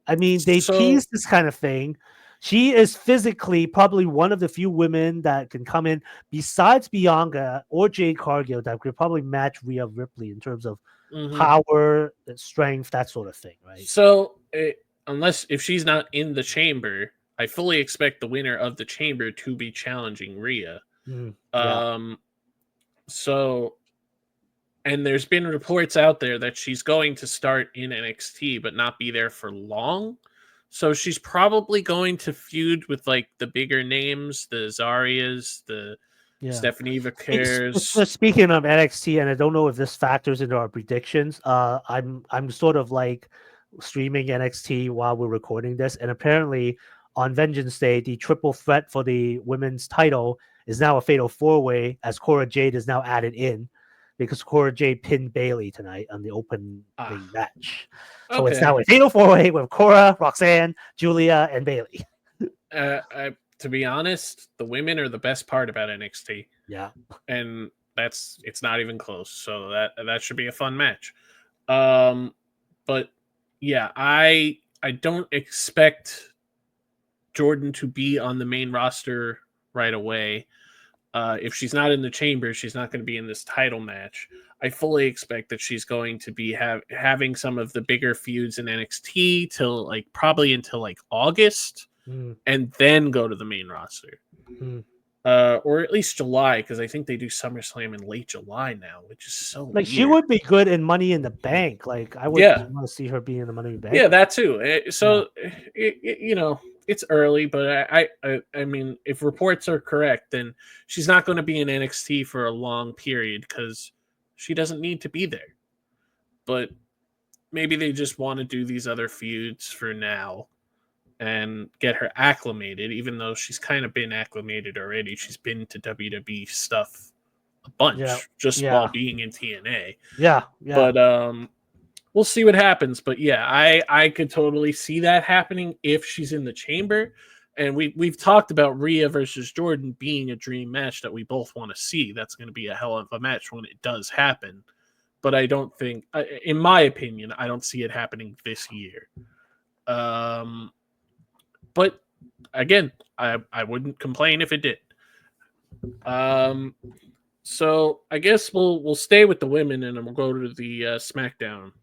I mean, they So teased this kind of thing. She is physically probably one of the few women that can come in besides Bianca or Jade Cargill that could probably match Rhea Ripley in terms of mhm. power, strength, that sort of thing, right? So unless if she's not in the chamber, I fully expect the winner of the chamber to be challenging Rhea. Yeah. Um so and there's been reports out there that she's going to start in NXT but not be there for long. So she's probably going to feud with like the bigger names, the Zarias, the Yeah. Stephanie Vicars. Speaking of NXT, and I don't know if this factors into our predictions. I'm sort of like streaming NXT while we're recording this, and apparently on Vengeance Day, the triple threat for the women's title is now a fatal four way, as Cora Jade is now added in because Cora Jade pinned Bailey tonight on the opening Ah, match. So it's okay. now a fatal four way with Cora, Roxanne, Julia, and Bailey. To be honest, the women are the best part about NXT, Yeah. and it's not even close. So that should be a fun match. Um, but yeah, I don't expect Jordan to be on the main roster right away. If she's not in the chamber, she's not going to be in this title match. I fully expect that she's going to be having some of the bigger feuds in NXT till like probably until like August, and then go to the main roster. Or at least July, because I think they do SummerSlam in late July now, which is so like weird. she would be good in Money in the Bank. Like I would want to see her be in the Money in the Bank. Yeah, that too. So you know, it's early, but I mean, if reports are correct, then she's not going to be in NXT for a long period because she doesn't need to be there. But maybe they just want to do these other feuds for now and get her acclimated, even though she's kind of been acclimated already. She's been to WWE stuff a bunch while being in TNA. Yeah. But we'll see what happens. But yeah, I could totally see that happening if she's in the chamber. And we've talked about Rhea versus Jordan being a dream match that we both want to see. That's going to be a hell of a match when it does happen. But I don't think, in my opinion, I don't see it happening this year. But again, I wouldn't complain if it did. So I guess we'll stay with the women, and then we'll go to the SmackDown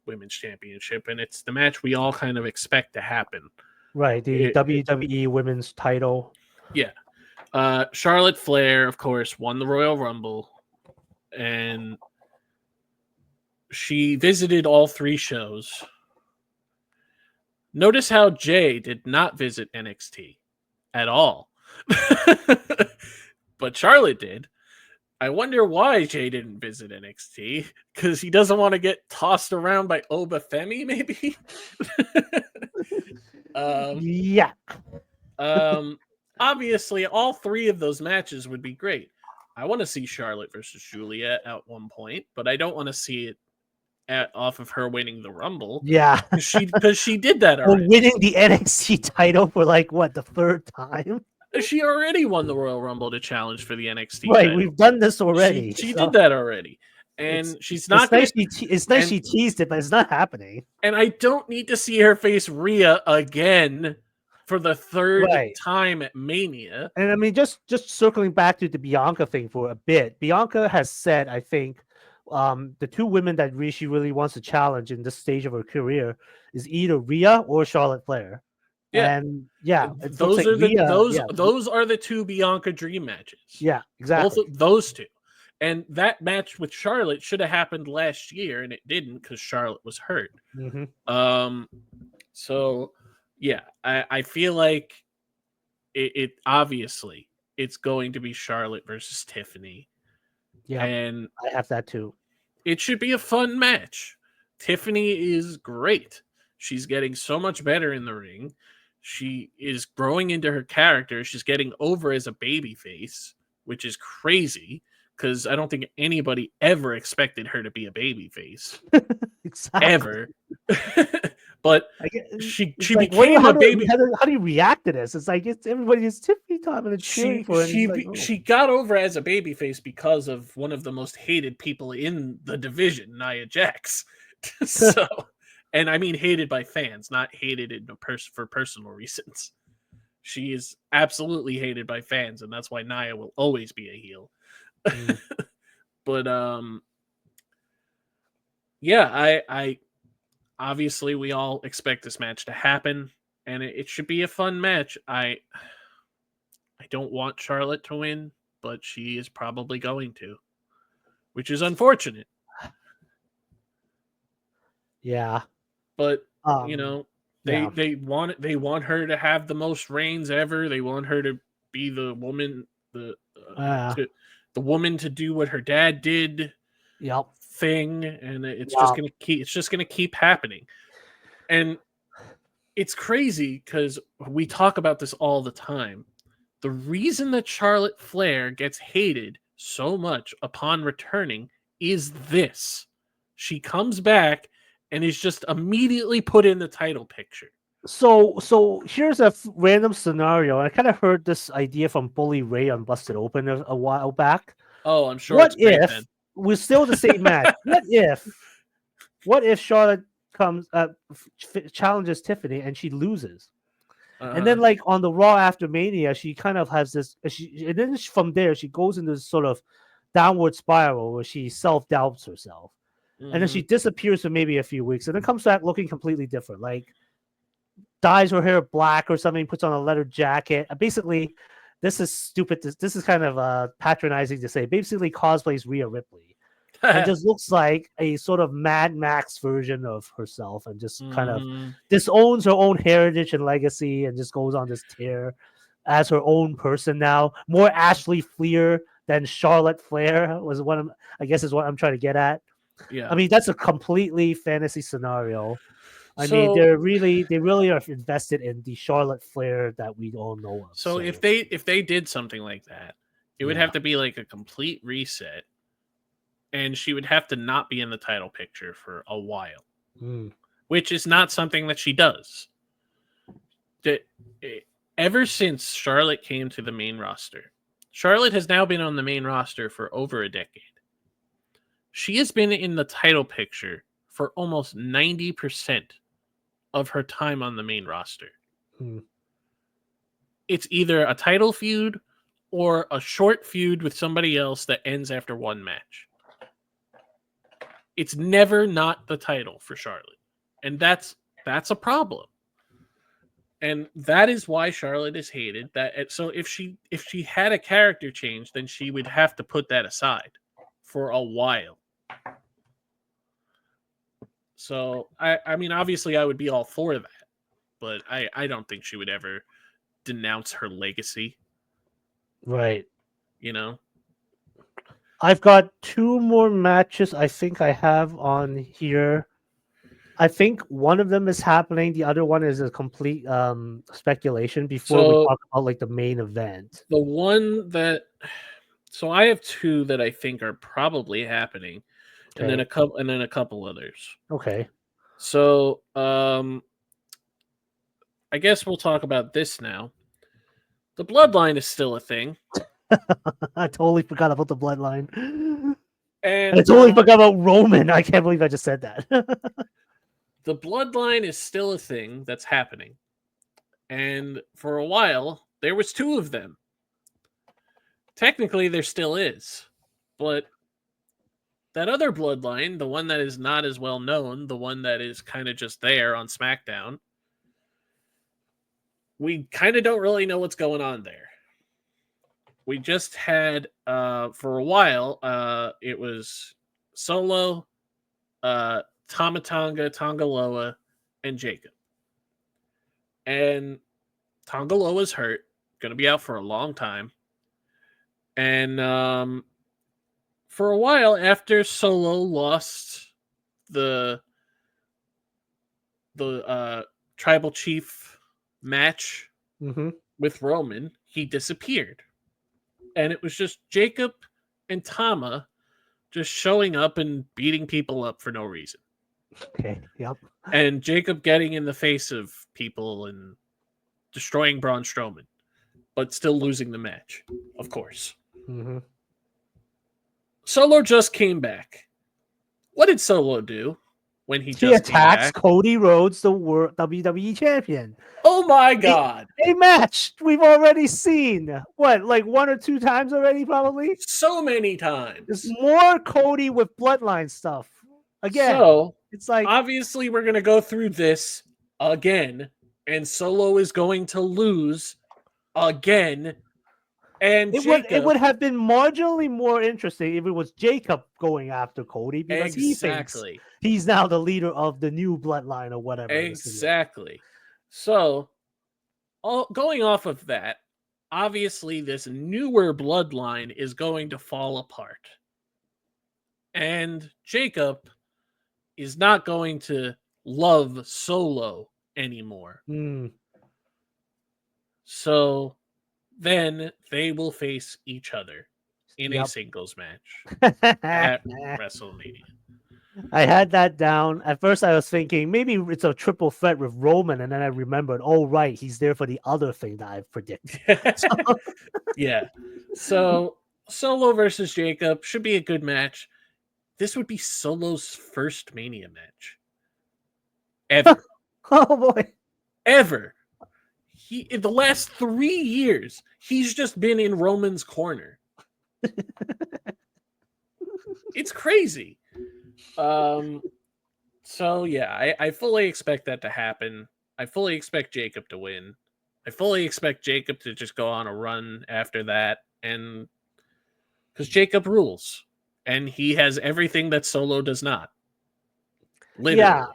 Women's Championship, and it's the match we all kind of expect to happen. Right, the WWE Women's title. Yeah. Charlotte Flair, of course, won the Royal Rumble, and she visited all 3 shows. Notice how Jay did not visit NXT at all. But Charlotte did. I wonder why Jay didn't visit NXT. Because he doesn't want to get tossed around by Oba Femi, maybe? Obviously, all 3 of those matches would be great. I want to see Charlotte versus Julia at one point, but I don't want to see it off of her winning the Rumble. Yeah. Because she did that already. Or winning the NXT title for like, what, the 3rd time? She already won the Royal Rumble to challenge for the NXT right, title. We've done this already. She did that already. And she's not it's nice she teased it, but it's not happening. And I don't need to see her face Rhea again for the 3rd time at Mania. And I mean, just circling back to the Bianca thing for a bit. Bianca has said, I think, the 2 women that she really wants to challenge in this stage of her career is either Rhea or Charlotte Flair. Yeah, and those are those are the 2 Bianca dream matches. Yeah, exactly. Both of those 2, and that match with Charlotte should have happened last year, and it didn't because Charlotte was hurt. So yeah, I feel like it obviously it's going to be Charlotte versus Tiffany. Yeah, and I have that too. It should be a fun match. Tiffany is great. She's getting so much better in the ring. She is growing into her character. She's getting over as a babyface, which is crazy because I don't think anybody ever expected her to be a babyface. Exactly. Ever. But she like, became a baby. How do you react to this? It's like everybody's Tiffany time and cheering for her. She got over as a babyface because of one of the most hated people in the division, Nia Jax. So, and I mean hated by fans, not hated for personal reasons. She is absolutely hated by fans, and that's why Nia will always be a heel. But yeah, I obviously we all expect this match to happen, and it should be a fun match. I don't want Charlotte to win, but she is probably going to, which is unfortunate. Yeah, but you know, they want her to have the most reigns ever. They want her to be the woman, the woman to do what her dad did. Thing, and it's just gonna keep happening. And it's crazy because we talk about this all the time. The reason that Charlotte Flair gets hated so much upon returning is this: she comes back and is just immediately put in the title picture. So here's a random scenario. I kind of heard this idea from Bully Ray on Busted Open a while back. Oh, I'm sure. What if we're still the same match? What if Charlotte comes challenges Tiffany and she loses? And then like on the Raw after Mania, she kind of has this. And then from there she goes into this sort of downward spiral where she self doubts herself, and then she disappears for maybe a few weeks, and then comes back looking completely different. Like dyes her hair black or something, puts on a leather jacket. Basically, this is stupid. This is kind of patronizing to say. Basically, cosplays Rhea Ripley and just looks like a sort of Mad Max version of herself, and just kind of disowns her own heritage and legacy, and just goes on this tear as her own person now. More Ashley Fleer than Charlotte Flair was what I guess is what I'm trying to get at. Yeah. I mean, that's a completely fantasy scenario. I mean, So they really are invested in the Charlotte Flair that we all know of. so if they did something like that, it would have to be like a complete reset, and she would have to not be in the title picture for a while, which is not something that she does. Ever since Charlotte came to the main roster, Charlotte has now been on the main roster for over a decade. She has been in the title picture for almost 90% of her time on the main roster. It's either a title feud or a short feud with somebody else that ends after one match. It's never not the title for Charlotte. And that's a problem. And that is why Charlotte is hated. So if she had a character change, then she would have to put that aside for a while. So I mean, obviously I would be all for that, but I don't think she would ever denounce her legacy. Right. You know? I've got 2 more matches I think I have on here. I think one of them is happening. The other one is a complete speculation before we talk about like the main event. The one that so I have 2 that I think are probably happening, and then a couple others. Okay. So I guess we'll talk about this now. The Bloodline is still a thing. I totally forgot about the Bloodline. And I totally forgot about Roman. I can't believe I just said that. The Bloodline is still a thing that's happening. And for a while, there was 2 of them. Technically, there still is. But that other Bloodline, the one that is not as well known, the one that is kind of just there on SmackDown, we kind of don't really know what's going on there. We just had, for a while, it was Solo, Tama Tonga, Tongaloa, and Jacob. And Tongaloa's hurt, going to be out for a long time. And for a while after Solo lost the tribal chief match with Roman, he disappeared. And it was just Jacob and Tama just showing up and beating people up for no reason. Okay, yep. And Jacob getting in the face of people and destroying Braun Strowman, but still losing the match, of course. Solo just came back. What did Solo do when he just attacks came back? Cody Rhodes, the WWE champion. Oh my god. A match we've already seen. What, like 1 or 2 times already, probably? So many times. There's more Cody with Bloodline stuff. Again, so it's like obviously we're gonna go through this again, and Solo is going to lose again. And it would have been marginally more interesting if it was Jacob going after Cody, because he thinks he's now the leader of the new Bloodline or whatever. Exactly. So, going off of that, obviously this newer Bloodline is going to fall apart. And Jacob is not going to love Solo anymore. So then they will face each other in a singles match at WrestleMania. I had that down. At first, I was thinking maybe it's a triple threat with Roman, and then I remembered, oh, right, he's there for the other thing that I've predicted. Yeah. So Solo versus Jacob should be a good match. This would be Solo's first Mania match. Ever. Oh, boy. Ever. he in the last 3 years, he's just been in Roman's corner. It's crazy. So yeah, I fully expect that to happen. I fully expect Jacob to win. I fully expect Jacob to just go on a run after that, and because Jacob rules, and he has everything that Solo does not. Yeah,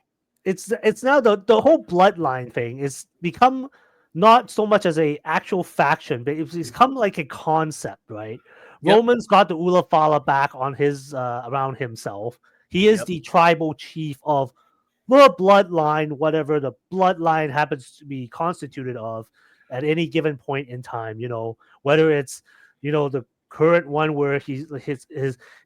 Literally. it's now the whole bloodline thing is become not so much as a actual faction, but it's become like a concept, right? Yep. Roman's got the Ulafala back on his around himself. He is Yep. the tribal chief of the bloodline, whatever the bloodline happens to be constituted of at any given point in time. Whether it's the current one where he's his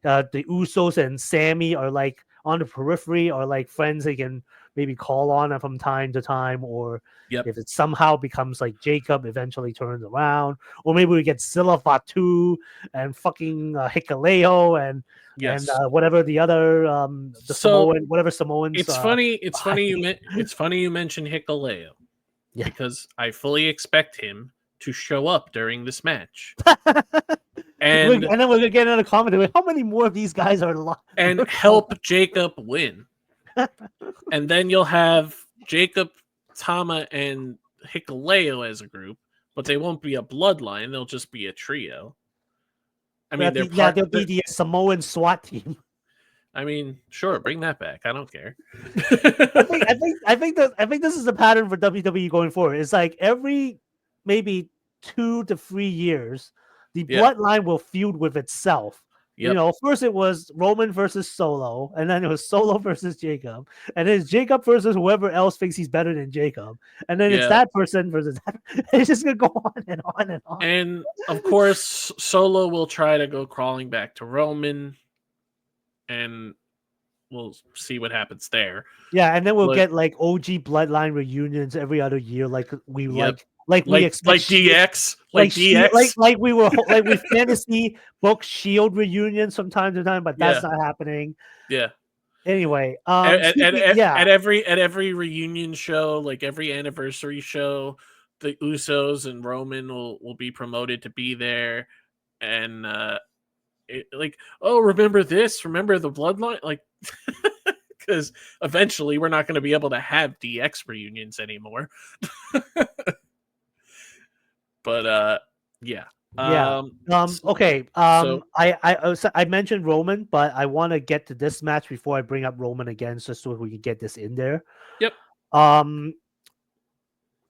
the Usos and Sammy are like on the periphery, or like friends they can maybe call on from time to time, or Yep. if it somehow becomes like Jacob eventually turns around, or maybe we get Silla Fatu and fucking Hikaleo and Yes. whatever the other the So Samoan, whatever Samoans it's funny. It's funny behind. it's funny you mention Hikaleo, Yeah. because I fully expect him to show up during this match And and then we're gonna get another comment like, how many more of these guys are and help Jacob win. And then you'll have Jacob, Tama, and Hikaleo as a group, but they won't be a bloodline. They'll just be a trio. I mean, they're yeah, part. there'll be the Samoan SWAT team. I mean, sure, bring that back. I don't care. I think this is the pattern for WWE going forward. It's like every maybe 2 to 3 years, the Yeah. bloodline will feud with itself. Yep. First it was Roman versus Solo, and then it was Solo versus Jacob, and then it's Jacob versus whoever else thinks he's better than Jacob, and then it's Yeah. that person versus that. It's just gonna go on and on and on. And of course, Solo will try to go crawling back to Roman, and we'll see what happens there. Yeah, and then we'll But get like OG bloodline reunions every other year, like we yep, we expect like Shield, DX, like like Shield, DX. like we fantasy book Shield reunions from time to time, but that's Yeah, not happening. yeah. Anyway, At, speaking, at, yeah, at every reunion show, like every anniversary show, the Usos and Roman will be promoted to be there, and like, oh, remember this? Remember the bloodline? Like, because eventually we're not going to be able to have DX reunions anymore. But yeah. yeah. Okay. So I mentioned Roman, but I want to get to this match before I bring up Roman again, just so we can get this in there. yep, Um,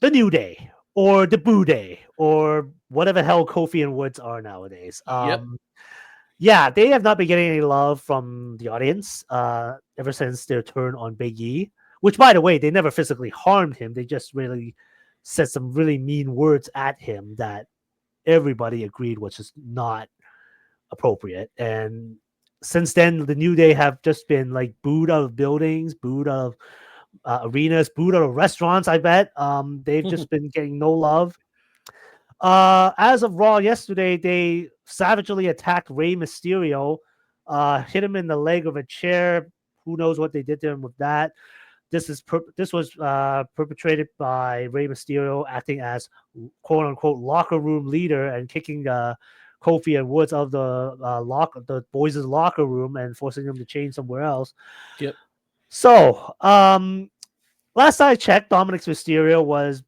the New Day or the Boo Day or whatever the hell Kofi and Woods are nowadays. yep. Yeah, they have not been getting any love from the audience ever since their turn on Big E, which, by the way, they never physically harmed him. They just really said some really mean words at him that everybody agreed was just not appropriate. And since then, the New Day have just been like booed out of buildings, booed out of arenas, booed out of restaurants. I bet they've just been getting no love. As of Raw yesterday, they savagely attacked Rey Mysterio, hit him in the leg of a chair. Who knows what they did to him with that? This was perpetrated by Rey Mysterio, acting as quote unquote locker room leader and kicking Kofi and Woods out of the boys' locker room and forcing them to change somewhere else. Yep. So, last I checked, Dominic Mysterio was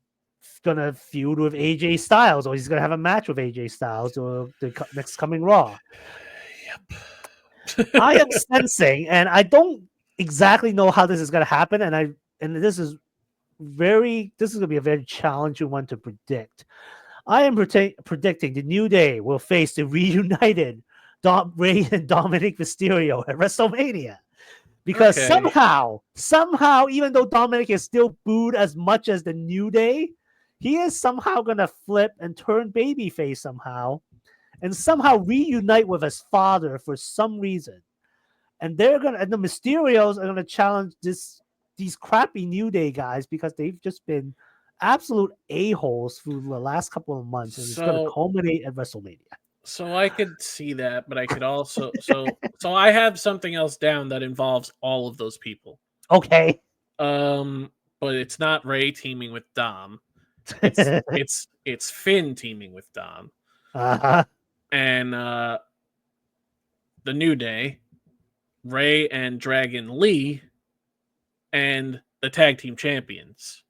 gonna feud with AJ Styles, or he's gonna have a match with AJ Styles or the next coming Raw. Yep. I am sensing, and I don't exactly know how this is gonna happen, and this is gonna be a very challenging one to predict. I am predicting the New Day will face the reunited Rey and Dominic Mysterio at WrestleMania. Because Okay. somehow, even though Dominic is still booed as much as the New Day, he is somehow gonna flip and turn babyface somehow, and somehow reunite with his father for some reason. And the Mysterios are gonna challenge these crappy New Day guys because they've just been absolute a-holes through the last couple of months, and it's gonna So culminate at WrestleMania. so I could see that, but I could also so I have something else down that involves all of those people. Okay. Um, but it's not Ray teaming with Dom. It's Finn teaming with Dom Uh-huh. and the New Day, Ray and Dragon Lee, and the tag team champions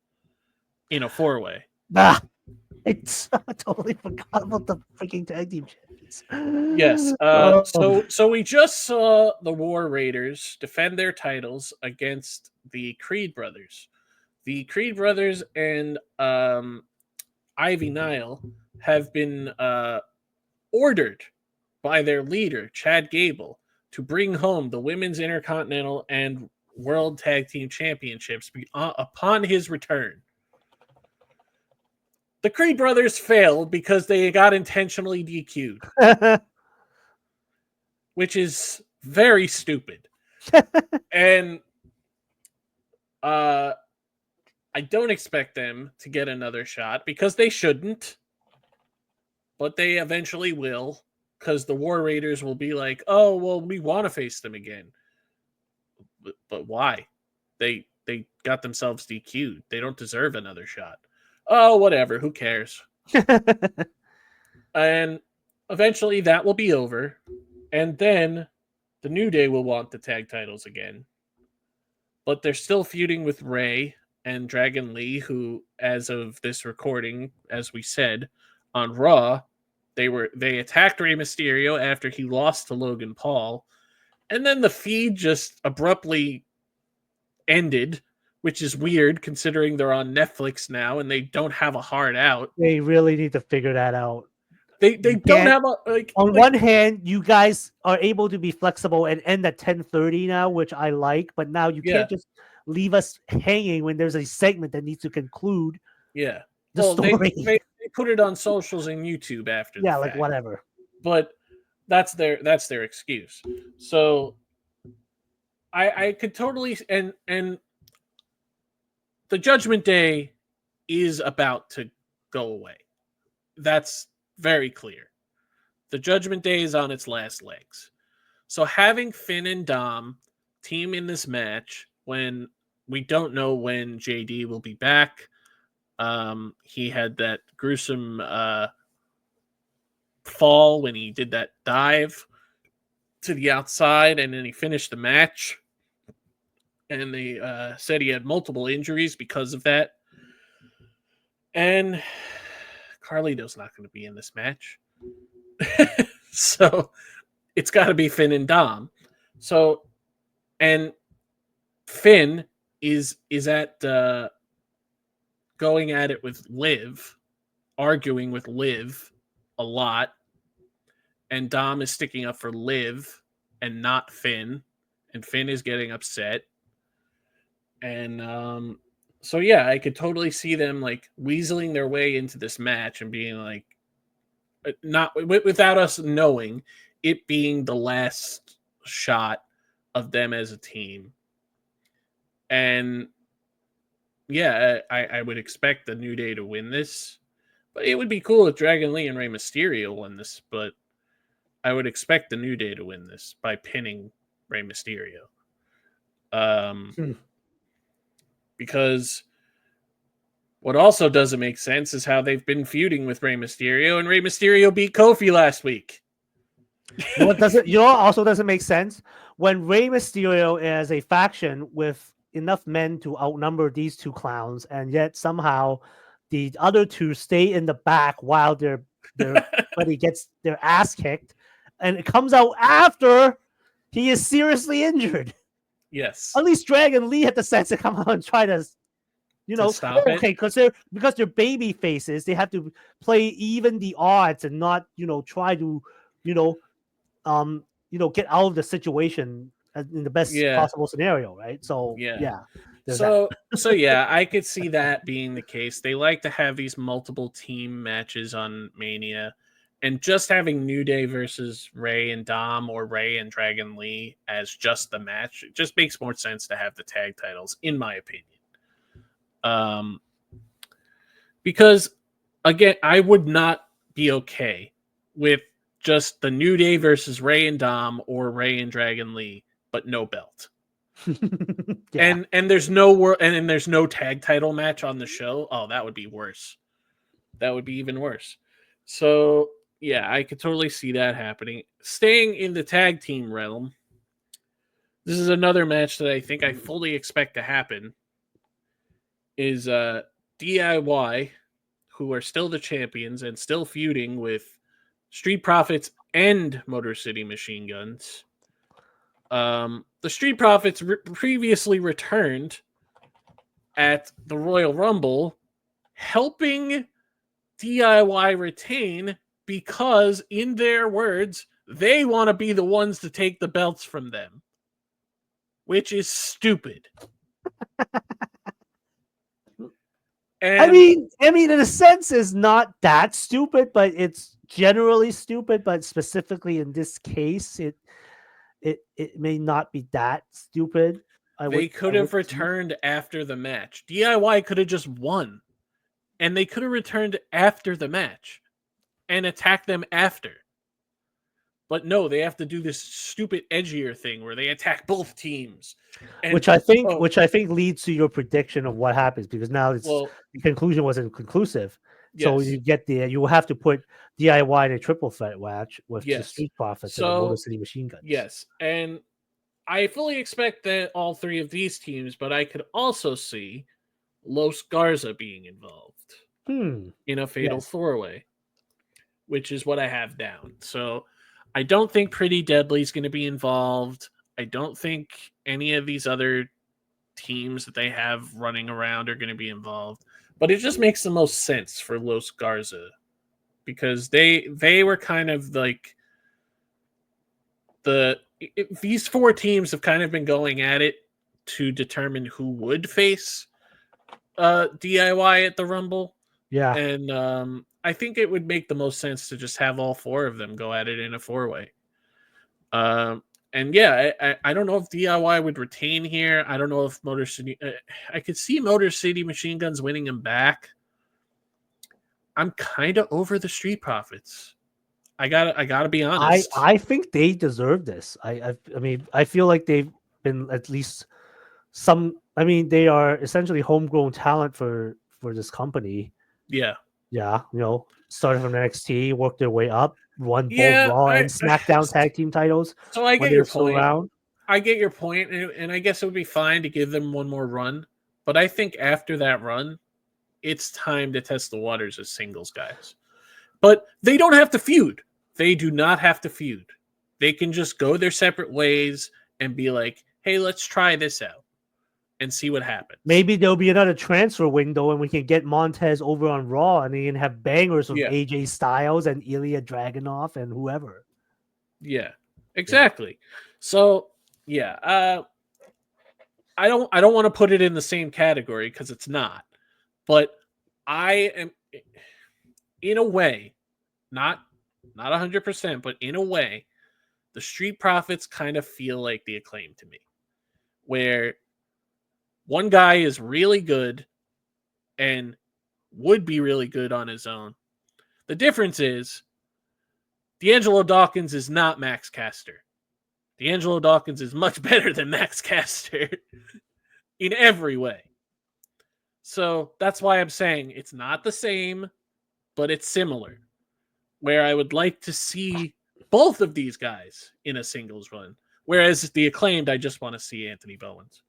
in a 4-way. Ah, it's I totally forgot about the freaking tag team Yes. champions. Oh. So we just saw the War Raiders defend their titles against the Creed brothers. The Creed brothers and Ivy Nile have been ordered by their leader Chad Gable to bring home the Women's Intercontinental and World Tag Team Championships upon his return. The Creed brothers failed because they got intentionally DQ'd, which is very stupid. And I don't expect them to get another shot because they shouldn't, but they eventually will because the War Raiders will be like, "Oh, well, we want to face them again." But why? They got themselves DQ'd. They don't deserve another shot. Oh, whatever. Who cares? And eventually that will be over. And then the New Day will want the tag titles again. But they're still feuding with Ray and Dragon Lee, who, as of this recording, as we said, on Raw, they attacked Rey Mysterio after he lost to Logan Paul. And then the feed just abruptly ended, which is weird considering they're on Netflix now and they don't have a hard out. They really need to figure that out. They don't have a on one hand, you guys are able to be flexible and end at 10:30 now, which I like, but now you can't just leave us hanging when there's a segment that needs to conclude the story. They put it on socials and YouTube after the fact. Like whatever. But that's their excuse. So I could totally and the Judgment Day is about to go away. That's very clear. The Judgment Day is on its last legs. So having Finn and Dom team in this match when we don't know when JD will be back. He had that gruesome fall when he did that dive to the outside and then he finished the match. And they said he had multiple injuries because of that. And Carlito's not going to be in this match. So it's got to be Finn and Dom. So, and Finn is at going at it with Liv, arguing with Liv a lot. And Dom is sticking up for Liv and not Finn. And Finn is getting upset. And so yeah, I could totally see them like weaseling their way into this match and being like, not without us knowing it being the last shot of them as a team. And yeah, I would expect the New Day to win this, but it would be cool if Dragon Lee and Rey Mysterio won this. But I would expect the New Day to win this by pinning Rey Mysterio. Because what also doesn't make sense is how they've been feuding with Rey Mysterio, and Rey Mysterio beat Kofi last week. What also doesn't make sense? When Rey Mysterio is a faction with enough men to outnumber these two clowns, and yet somehow the other two stay in the back while their buddy gets their ass kicked, and it comes out after he is seriously injured. Yes. At least Dragon Lee had the sense to come out and try to stop it. Because they're baby faces, they have to play even the odds and not try to get out of the situation in the best possible scenario, right? So yeah. So yeah, I could see that being the case. They like to have these multiple team matches on Mania. And just having New Day versus Ray and Dom or Ray and Dragon Lee as just the match, it just makes more sense to have the tag titles, in my opinion. Because, again, I would not be okay with just the New Day versus Ray and Dom or Ray and Dragon Lee, but no belt. And there's no tag title match on the show. Oh, that would be worse. That would be even worse. So, yeah, I could totally see that happening. Staying in the tag team realm, this is another match that I think I fully expect to happen is DIY, who are still the champions and still feuding with Street Profits and Motor City Machine Guns. The Street Profits previously returned at the Royal Rumble, helping DIY retain because, in their words, they want to be the ones to take the belts from them, which is stupid. And I mean, in a sense, is not that stupid, but it's generally stupid. But specifically in this case, it may not be that stupid. they could I would have think. returned after the match. DIY could have just won, and they could have returned after the match and attacked them after. But no, they have to do this stupid edgier thing where they attack both teams. And Which I think leads to your prediction of what happens, because now it's well, the conclusion wasn't conclusive. So yes, you will have to put DIY in a triple threat match with the yes. Street Profits and the Motor So City Machine Guns. yes, and I fully expect that all three of these teams, but I could also see Los Garza being involved in a fatal Yes. four-way, which is what I have down. So I don't think Pretty Deadly's going to be involved. I don't think any of these other teams that they have running around are going to be involved. But it just makes the most sense for Los Garza because they were kind of like these four teams have kind of been going at it to determine who would face DIY at the Rumble. Yeah. And I think it would make the most sense to just have all four of them go at it in a four-way. And yeah, I don't know if DIY would retain here. I don't know if Motor City. I could see Motor City Machine Guns winning him back. I'm kind of over the Street Profits. I gotta be honest. I think they deserve this. I mean, I feel like they've been at least some. I mean, they are essentially homegrown talent for this company. Yeah, Yeah, started from NXT, worked their way up, won both yeah. Raw and SmackDown tag team titles So I when get they your were still point. around. I get your point, and I guess it would be fine to give them one more run. But I think after that run, it's time to test the waters as singles guys. But they don't have to feud. They do not have to feud. They can just go their separate ways and be like, hey, let's try this out and see what happens. Maybe there'll be another transfer window and we can get Montez over on Raw and he can have bangers with AJ Styles and Ilya Dragunov and whoever. Yeah, exactly. Yeah. So, yeah, I don't want to put it in the same category because it's not. But I am, in a way, not 100%, but in a way, the Street Profits kind of feel like the Acclaim to me, where one guy is really good and would be really good on his own. The difference is D'Angelo Dawkins is not Max Caster. D'Angelo Dawkins is much better than Max Caster in every way. So that's why I'm saying it's not the same, but it's similar. Where I would like to see both of these guys in a singles run. Whereas the Acclaimed, I just want to see Anthony Bowens.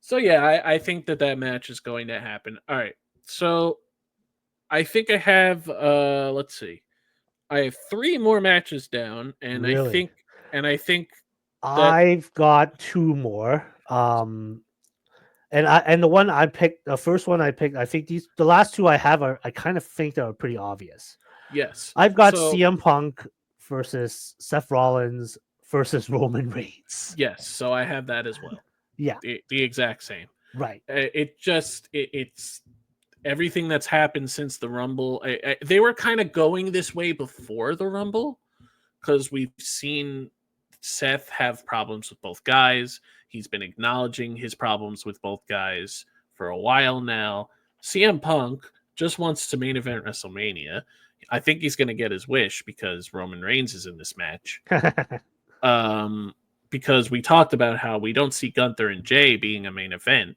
So yeah, I think that match is going to happen. All right. So I think I have let's see. I have 3 more matches down, and really? I think that I've got 2 more. And the one I picked, the first one I picked, I think the last 2 I have I kind of think they are pretty obvious. Yes. I've got CM Punk versus Seth Rollins versus Roman Reigns. Yes, so I have that as well. Yeah. The exact same. Right. It's everything that's happened since the Rumble. They were kind of going this way before the Rumble because we've seen Seth have problems with both guys. He's been acknowledging his problems with both guys for a while now. CM Punk just wants to main event WrestleMania. I think he's going to get his wish because Roman Reigns is in this match. Because we talked about how we don't see Gunther and Jay being a main event.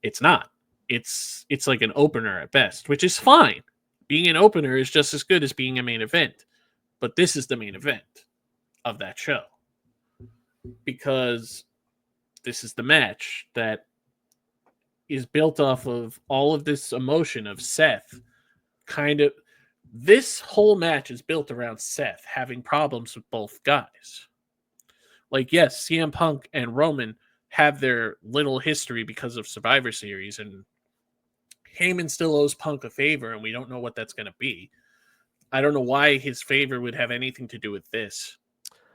It's not. it's like an opener at best, which is fine. Being an opener is just as good as being a main event. But this is the main event of that show because this is the match that is built off of all of this emotion of Seth kind of. This whole match is built around Seth having problems with both guys. Like, yes, CM Punk and Roman have their little history because of Survivor Series, and Heyman still owes Punk a favor, and we don't know what that's going to be. I don't know why his favor would have anything to do with this,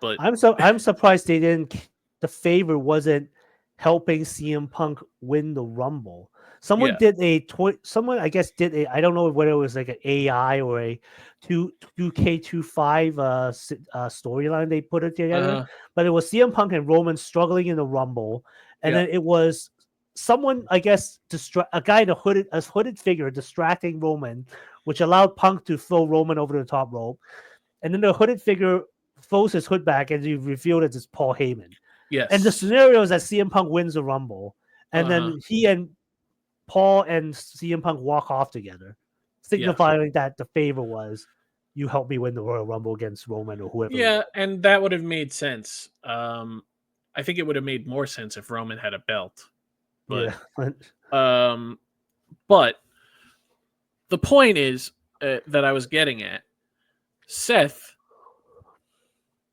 but I'm surprised they didn't. The favor wasn't helping CM Punk win the Rumble. Someone yeah, did someone I guess did a, I don't know whether it was like an AI or a 2K25 storyline they put it together, uh, but it was CM Punk and Roman struggling in the Rumble, and yeah, then it was someone I guess a guy in a hooded figure distracting Roman, which allowed Punk to throw Roman over the top rope, and then the hooded figure throws his hood back and you reveal that it's Paul Heyman. And the yes, scenario is that CM Punk wins the Rumble, and uh-huh, then he and Paul and CM Punk walk off together, yeah, signifying that the favor was you helped me win the Royal Rumble against Roman or whoever it yeah, was. and that would have made sense. I think it would have made more sense if Roman had a belt, but Yeah. um, but the point is that I was getting at. Seth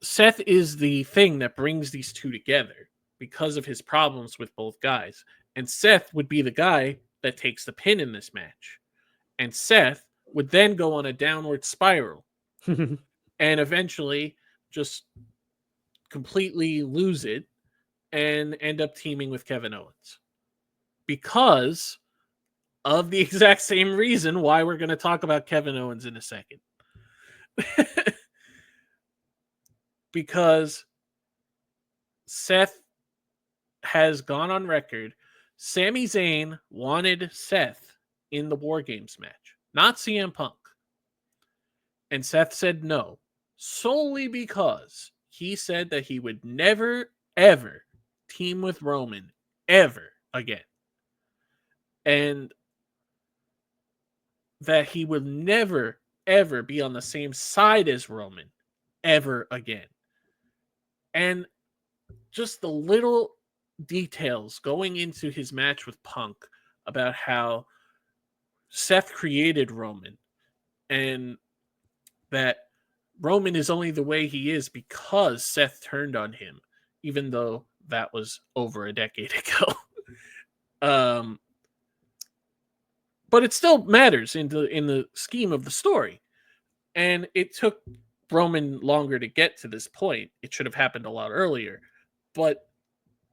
Seth is the thing that brings these two together because of his problems with both guys. And Seth would be the guy that takes the pin in this match. And Seth would then go on a downward spiral and eventually just completely lose it and end up teaming with Kevin Owens because of the exact same reason why we're going to talk about Kevin Owens in a second. Because Seth has gone on record. Sami Zayn wanted Seth in the War Games match, not CM Punk. And Seth said no, solely because he said that he would never, ever team with Roman ever again. And that he would never, ever be on the same side as Roman ever again. And just the little details going into his match with Punk about how Seth created Roman and that Roman is only the way he is because Seth turned on him, even though that was over a decade ago. um, but it still matters in the scheme of the story. And it took Roman longer to get to this point. It should have happened a lot earlier. But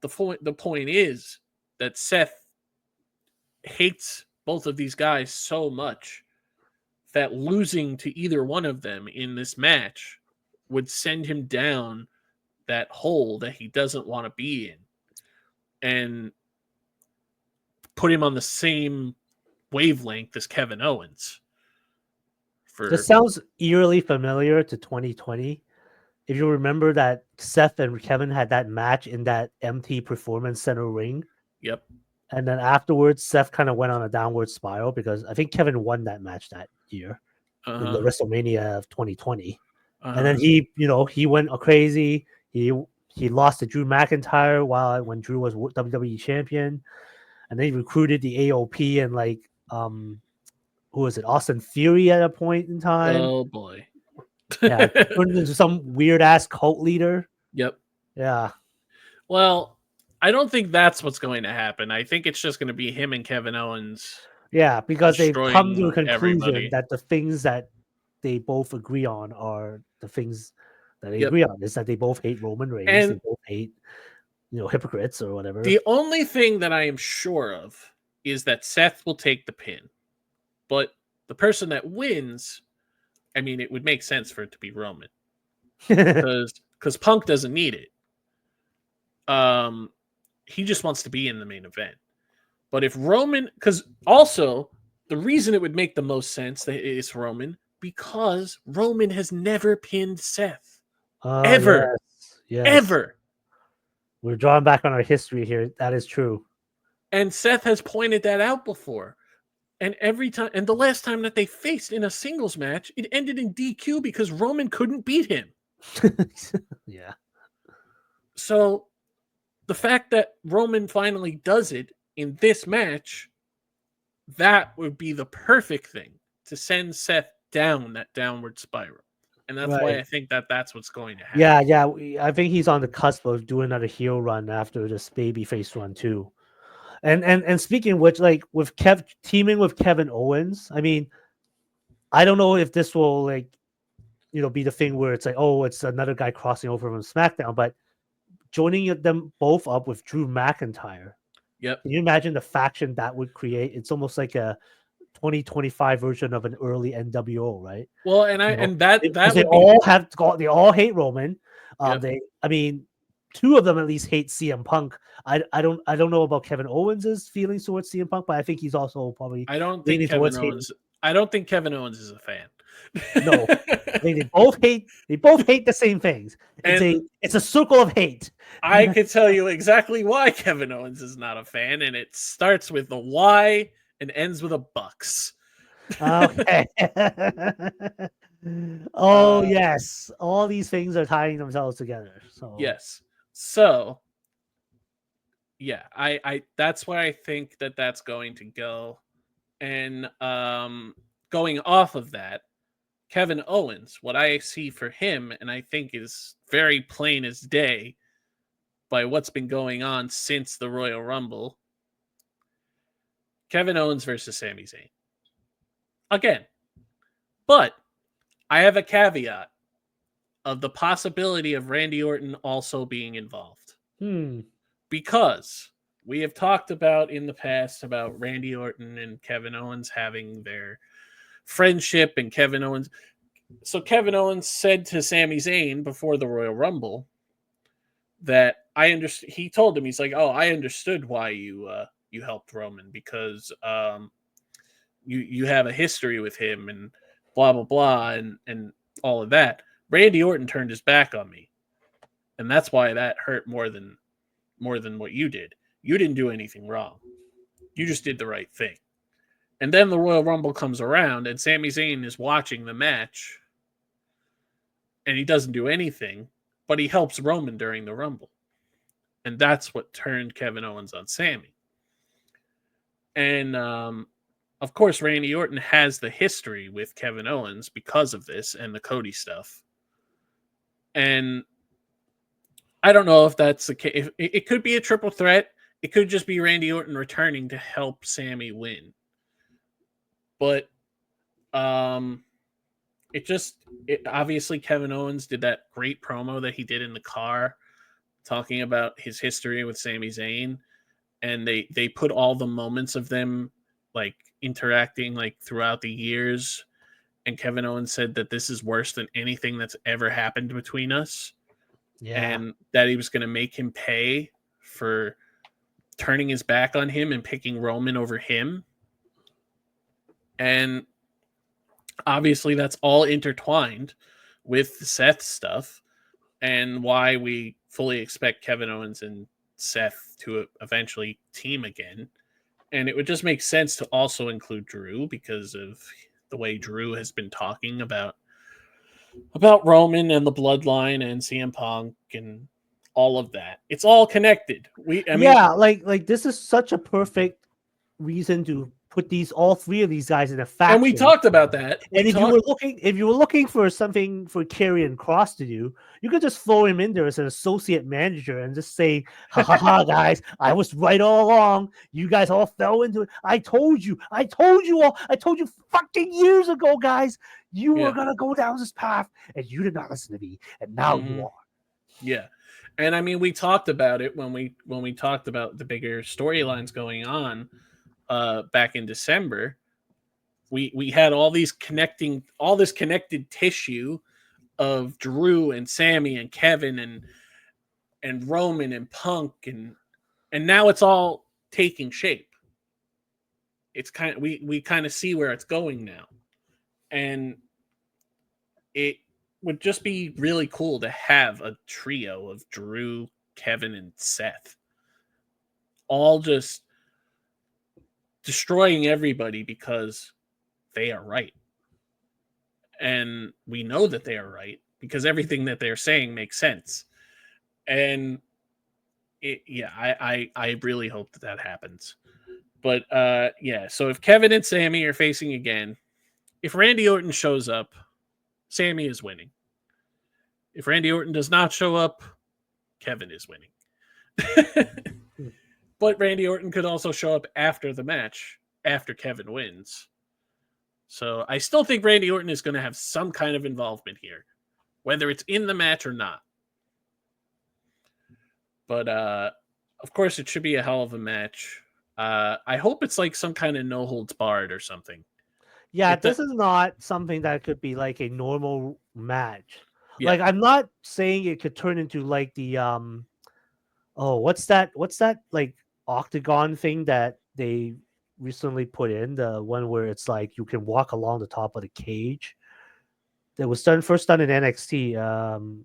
the point is that Seth hates both of these guys so much that losing to either one of them in this match would send him down that hole that he doesn't want to be in and put him on the same wavelength as Kevin Owens. This For sounds eerily familiar to 2020. If you remember that Seth and Kevin had that match in that empty performance center ring, yep, and then afterwards Seth kind of went on a downward spiral because I think Kevin won that match that year in the uh WrestleMania of 2020. And then huh, he went crazy. He lost to Drew McIntyre when Drew was WWE champion, and then he recruited the AOP and who was it, Austin Theory at a point in time. oh boy, Yeah, turned into some weird ass cult leader. yep. Yeah, Well, I don't think that's what's going to happen. I think it's just going to be him and Kevin Owens yeah, because they've come to a destroying conclusion everybody. that the things that they both agree on are the things that they Yep. agree on. Is that they both hate Roman Reigns, they And both hate hypocrites or whatever. the only thing that I am sure of is that Seth will take the pin. But the person that wins, I mean, it would make sense for it to be Roman because Punk doesn't need it. Um, he just wants to be in the main event. But if Roman, because also the reason it would make the most sense that it's Roman because Roman has never pinned Seth Oh ever, yes, yes. ever. We're drawing back on our history here. That is true. And Seth has pointed that out before. And every time, and the last time that they faced in a singles match, it ended in DQ because Roman couldn't beat him. Yeah. So the fact that Roman finally does it in this match, that would be the perfect thing to send Seth down that downward spiral. And that's why Right. I think that that's what's going to happen. Yeah, yeah. I think he's on the cusp of doing another heel run after this babyface run too. And speaking of which, like with teaming with Kevin Owens, I mean, I don't know if this will be the thing where it's like, oh, it's another guy crossing over from SmackDown, but joining them both up with Drew McIntyre. Yep. Can you imagine the faction that would create? It's almost like a 2025 version of an early NWO, right? Well, and that Because would be they all hate Roman. yep. I mean, two of them at least hate CM Punk. I don't know about Kevin Owens's feelings towards CM Punk, but I think he's also probably I don't think leaning Kevin towards hating. Owens. I don't think Kevin Owens is a fan. No, I think they both hate. They both hate the same things. And It's a circle of hate. I could tell you exactly why Kevin Owens is not a fan, and it starts with a Y and ends with a Bucks. Okay. Oh Uh, yes, all these things are tying themselves together. So yes. So, yeah, I that's why I think that that's going to go. And going off of that, Kevin Owens, what I see for him, and I think is very plain as day by what's been going on since the Royal Rumble, Kevin Owens versus Sami Zayn. Again, but I have a caveat of the possibility of Randy Orton also being involved. Because we have talked about in the past about Randy Orton and Kevin Owens having their friendship, and Kevin Owens. So Kevin Owens said to Sami Zayn before the Royal Rumble that I understand. He told him, he's like, "Oh, I understood why you helped Roman because you have a history with him and blah blah blah and all of that." Randy Orton turned his back on me, and that's why that hurt more than what you did. You didn't do anything wrong. You just did the right thing. And then the Royal Rumble comes around, and Sami Zayn is watching the match, and he doesn't do anything, but he helps Roman during the Rumble. And that's what turned Kevin Owens on Sami. And of course, Randy Orton has the history with Kevin Owens because of this and the Cody stuff. And I don't know if that's the case. It could be a triple threat. It could just be Randy Orton returning to help Sami win. But obviously Kevin Owens did that great promo that he did in the car talking about his history with Sami Zayn, and they put all the moments of them like interacting like throughout the years, and Kevin Owens said that this is worse than anything that's ever happened between us. yeah, And that he was going to make him pay for turning his back on him and picking Roman over him. And obviously that's all intertwined with the Seth stuff and why we fully expect Kevin Owens and Seth to eventually team again. And it would just make sense to also include Drew because of the way Drew has been talking about Roman and the bloodline and CM Punk and all of that. It's all connected. like this is such a perfect reason to put all three of these guys in a faction. And we talked about that. And if you were looking for something for Karrion Kross to do, you could just throw him in there as an associate manager and just say, "Ha ha ha, guys! I was right all along. You guys all fell into it. I told you fucking years ago, guys. You were gonna go down this path, and you did not listen to me, and now you are." Yeah. And I mean, we talked about it when we talked about the bigger storylines going on back in December. We had all this connected tissue of Drew and Sammy and Kevin and Roman and Punk and now it's all taking shape. It's kind of we kind of see where it's going now. And it would just be really cool to have a trio of Drew, Kevin, and Seth all just destroying everybody because they are right. And we know that they are right because everything that they're saying makes sense. And I really hope that happens. But yeah, so if Kevin and Sammy are facing again, if Randy Orton shows up, Sammy is winning. If Randy Orton does not show up, Kevin is winning. But Randy Orton could also show up after the match, after Kevin wins. So I still think Randy Orton is going to have some kind of involvement here, whether it's in the match or not. But of course, it should be a hell of a match. I hope it's like some kind of no holds barred or something. Yeah, It this is not something that could be like a normal match. Yeah. Like I'm not saying it could turn into like the oh, what's that? What's that like octagon thing that they recently put in? The one where it's like you can walk along the top of the cage. That was first done in NXT.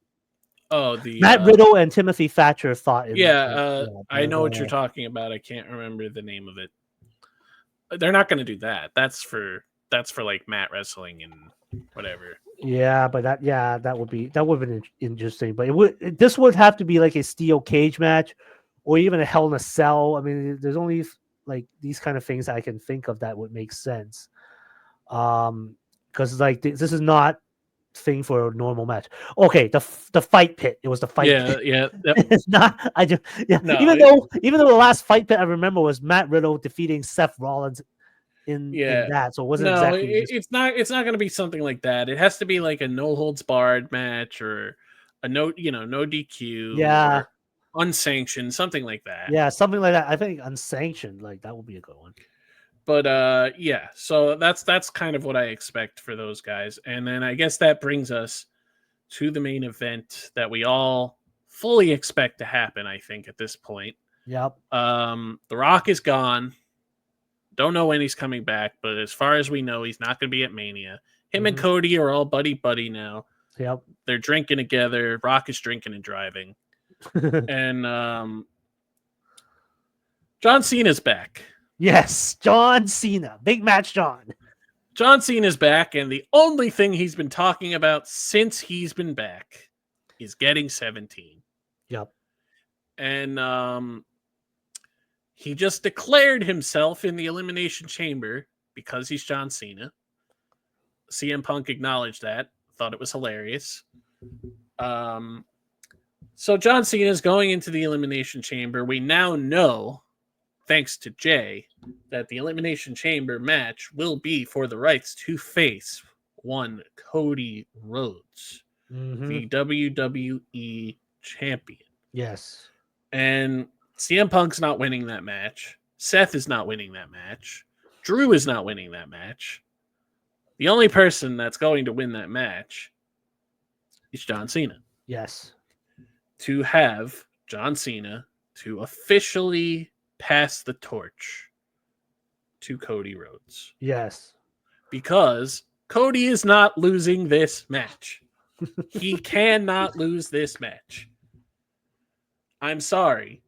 Oh, Matt Riddle and Timothy Thatcher fought in. I know what you're talking about. I can't remember the name of it. They're not going to do that. That's for like mat wrestling and whatever. Yeah, but that would have been interesting. But this would have to be like a steel cage match, or even a Hell in a Cell. I mean, there's only like these kind of things I can think of that would make sense. Because like this is not thing for a normal match. Okay, the fight pit. It was the fight pit. Yeah. It's not. I just No, even though the last fight pit I remember was Matt Riddle defeating Seth Rollins in that, so it wasn't exactly. It's not going to be something like that. It has to be like a no holds barred match or a no DQ or unsanctioned, something like that. Yeah, something like that. I think unsanctioned, like that would be a good one. But yeah, so that's kind of what I expect for those guys. And then I guess that brings us to the main event that we all fully expect to happen, I think, at this point. Yep. The Rock is gone. Don't know when he's coming back, but as far as we know, he's not going to be at Mania. Him and Cody are all buddy now. Yep. They're drinking together. Rock is drinking and driving. And John Cena's back. Yes, John Cena. Big match, John. John Cena's back, and the only thing he's been talking about since he's been back is getting 17. Yep. And he just declared himself in the Elimination Chamber because he's John Cena. CM Punk acknowledged that. Thought it was hilarious. So John Cena is going into the Elimination Chamber. We now know, thanks to Jay, that the Elimination Chamber match will be for the rights to face one Cody Rhodes, the WWE champion. Yes. And CM Punk's not winning that match. Seth is not winning that match. Drew is not winning that match. The only person that's going to win that match is John Cena. Yes. To have John Cena to officially pass the torch to Cody Rhodes. Yes. Because Cody is not losing this match. He cannot lose this match. I'm sorry.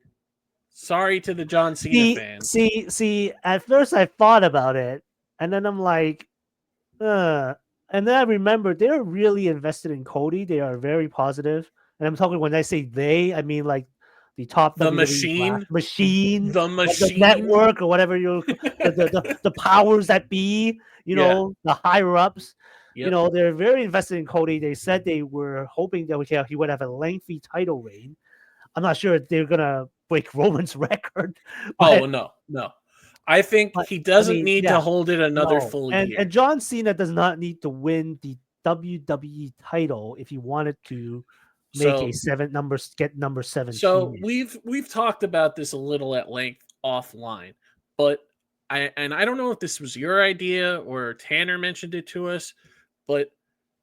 Sorry to the John Cena fans. See, at first I thought about it, and then I'm like, and then I remember they're really invested in Cody. They are very positive. And I'm talking, when I say they, I mean like the top the WWE machine, the network, or whatever the powers that be, the higher ups. Yep. They're very invested in Cody. They said they were hoping that he would have a lengthy title reign. I'm not sure if they're gonna break Roman's record. But, no. I think he doesn't need to hold it another full year. And John Cena does not need to win the WWE title if he wanted to make get number 17. So we've talked about this a little at length offline, but I don't know if this was your idea or Tanner mentioned it to us, but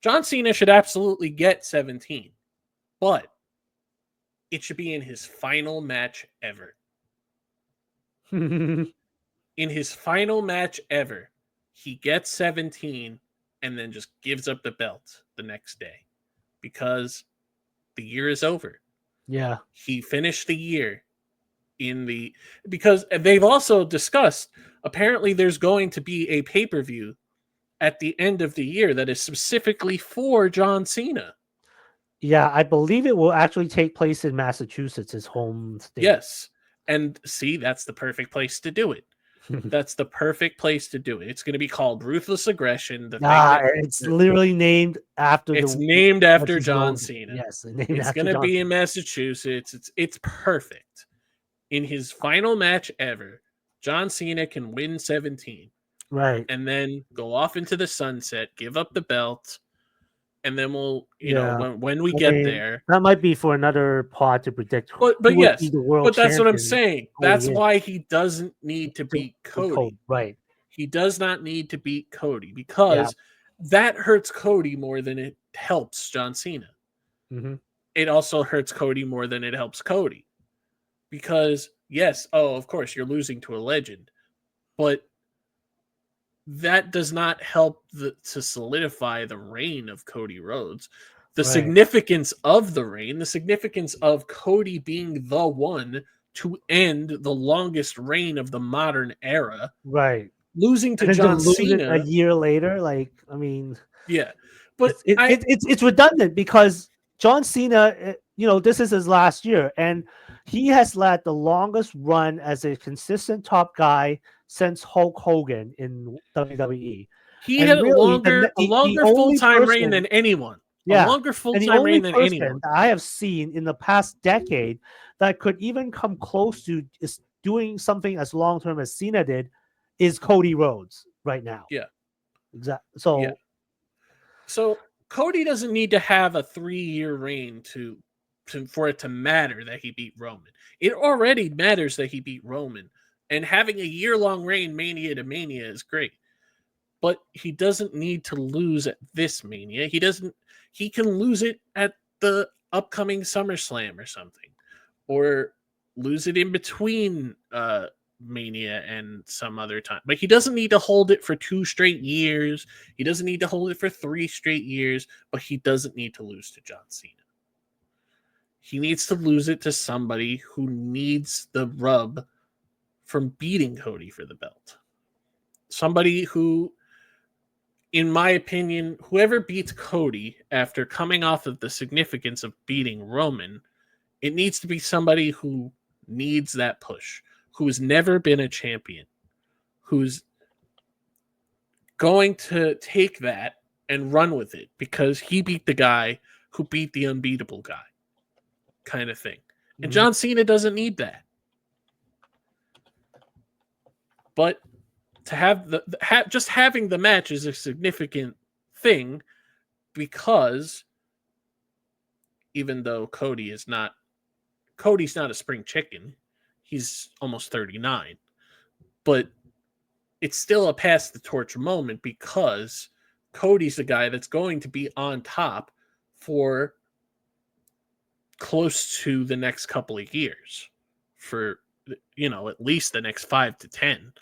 John Cena should absolutely get 17, but it should be in his final match ever. In his final match ever, he gets 17 and then just gives up the belt the next day because the year is over. Yeah. He finished the year in the because they've also discussed apparently there's going to be a pay-per-view at the end of the year that is specifically for John Cena. Yeah, I believe it will actually take place in Massachusetts, his home state. Yes. And see, that's the perfect place to do it. That's the perfect place to do it. It's going to be called Ruthless Aggression, the thing Ah, that it's literally named after it's the named what's after his John nose. Cena. Yes, named It's going after to John be in Cena. Massachusetts. It's perfect. In his final match ever, John Cena can win 17 Right. and then go off into the sunset, give up the belt, and then we'll, Yeah. when we I get mean, there. that might be for another pod to predict who But would be yes, the world but that's what I'm champion saying. going That's in why he doesn't need to to beat with Cole. Cody. Right. He does not need to beat Cody Yeah. because that hurts Cody more than it helps John Cena. Mm-hmm. It also hurts Cody more than it helps Cody. Because, yes, of course, you're losing to a legend, but that does not help to solidify the reign of Cody Rhodes. The Right. significance of the reign, the significance of Cody being the one to end the longest reign of the modern era, Right. losing to And then to John lose it a Cena. year later, like I mean, Yeah, but it's redundant because John Cena, this is his last year, and he has led the longest run as a consistent top guy since Hulk Hogan in WWE. he had And a really, the longer full only time reign person, than anyone. A yeah, longer full and the time only reign than person anyone. that I have seen in the past decade that could even come close to is doing something as long term as Cena did is Cody Rhodes right now. Yeah, Exactly. yeah. So So Cody doesn't need to have a 3-year reign for it to matter that he beat Roman. It already matters that he beat Roman, and having a year-long reign, Mania to Mania, is great. But he doesn't need to lose at this Mania. He doesn't. He can lose it at the upcoming SummerSlam or something, or lose it in between Mania and some other time. But he doesn't need to hold it for 2 straight years. He doesn't need to hold it for 3 straight years. But he doesn't need to lose to John Cena. He needs to lose it to somebody who needs the rub from beating Cody for the belt. Somebody who, in my opinion, whoever beats Cody after coming off of the significance of beating Roman, it needs to be somebody who needs that push, who's never been a champion, who's going to take that and run with it because he beat the guy who beat the unbeatable guy, kind of thing. And mhm. John Cena doesn't need that. But to have just having the match is a significant thing because even though Cody's not a spring chicken, he's almost 39, but it's still a pass the torch moment because Cody's the guy that's going to be on top for close to the next couple of years, for at least the next 5 to 10,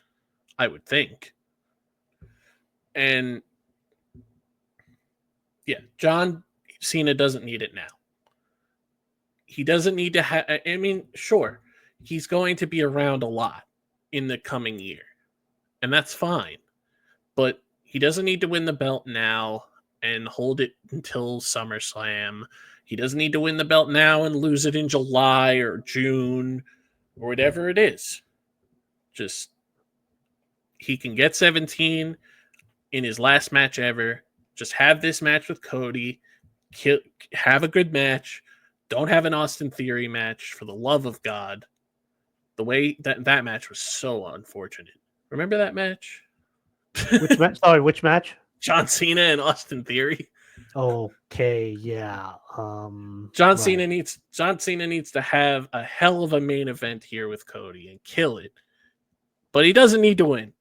I would think. And yeah, John Cena doesn't need it now. He doesn't need to have, I mean, sure, he's going to be around a lot in the coming year, and that's fine. But he doesn't need to win the belt now and hold it until SummerSlam. He doesn't need to win the belt now and lose it in July or June or whatever it is. Just he can get 17 in his last match ever. Just have this match with Cody. Have a good match. Don't have an Austin Theory match, for the love of God. The way that match was so unfortunate. Remember that match? Which match? Sorry, which match? John Cena and Austin Theory. Okay, yeah. John Right. Cena needs to have a hell of a main event here with Cody and kill it. But he doesn't need to win.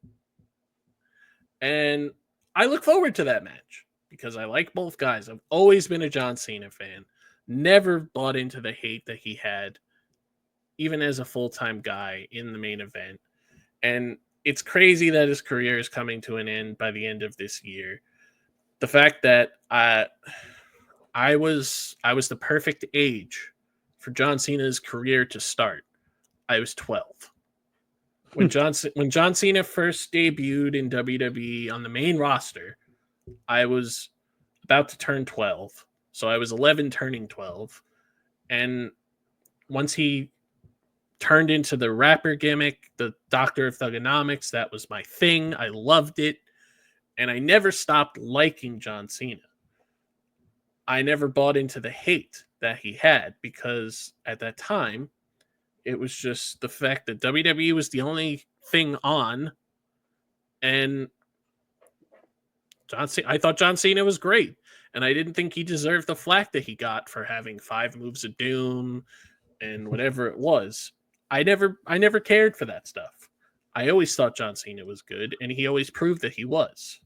And I look forward to that match because I like both guys. I've always been a John Cena fan. Never bought into the hate that he had, even as a full-time guy in the main event. And it's crazy that his career is coming to an end by the end of this year. The fact that I was the perfect age for John Cena's career to start. I was 12. When John Cena first debuted in WWE on the main roster, I was about to turn 12. So I was 11 turning 12. And once he turned into the rapper gimmick, the Doctor of Thugonomics, that was my thing. I loved it. And I never stopped liking John Cena. I never bought into the hate that he had because at that time, it was just the fact that WWE was the only thing on. And I thought John Cena was great. And I didn't think he deserved the flack that he got for having 5 moves of doom and whatever it was. I never cared for that stuff. I always thought John Cena was good, and he always proved that he was.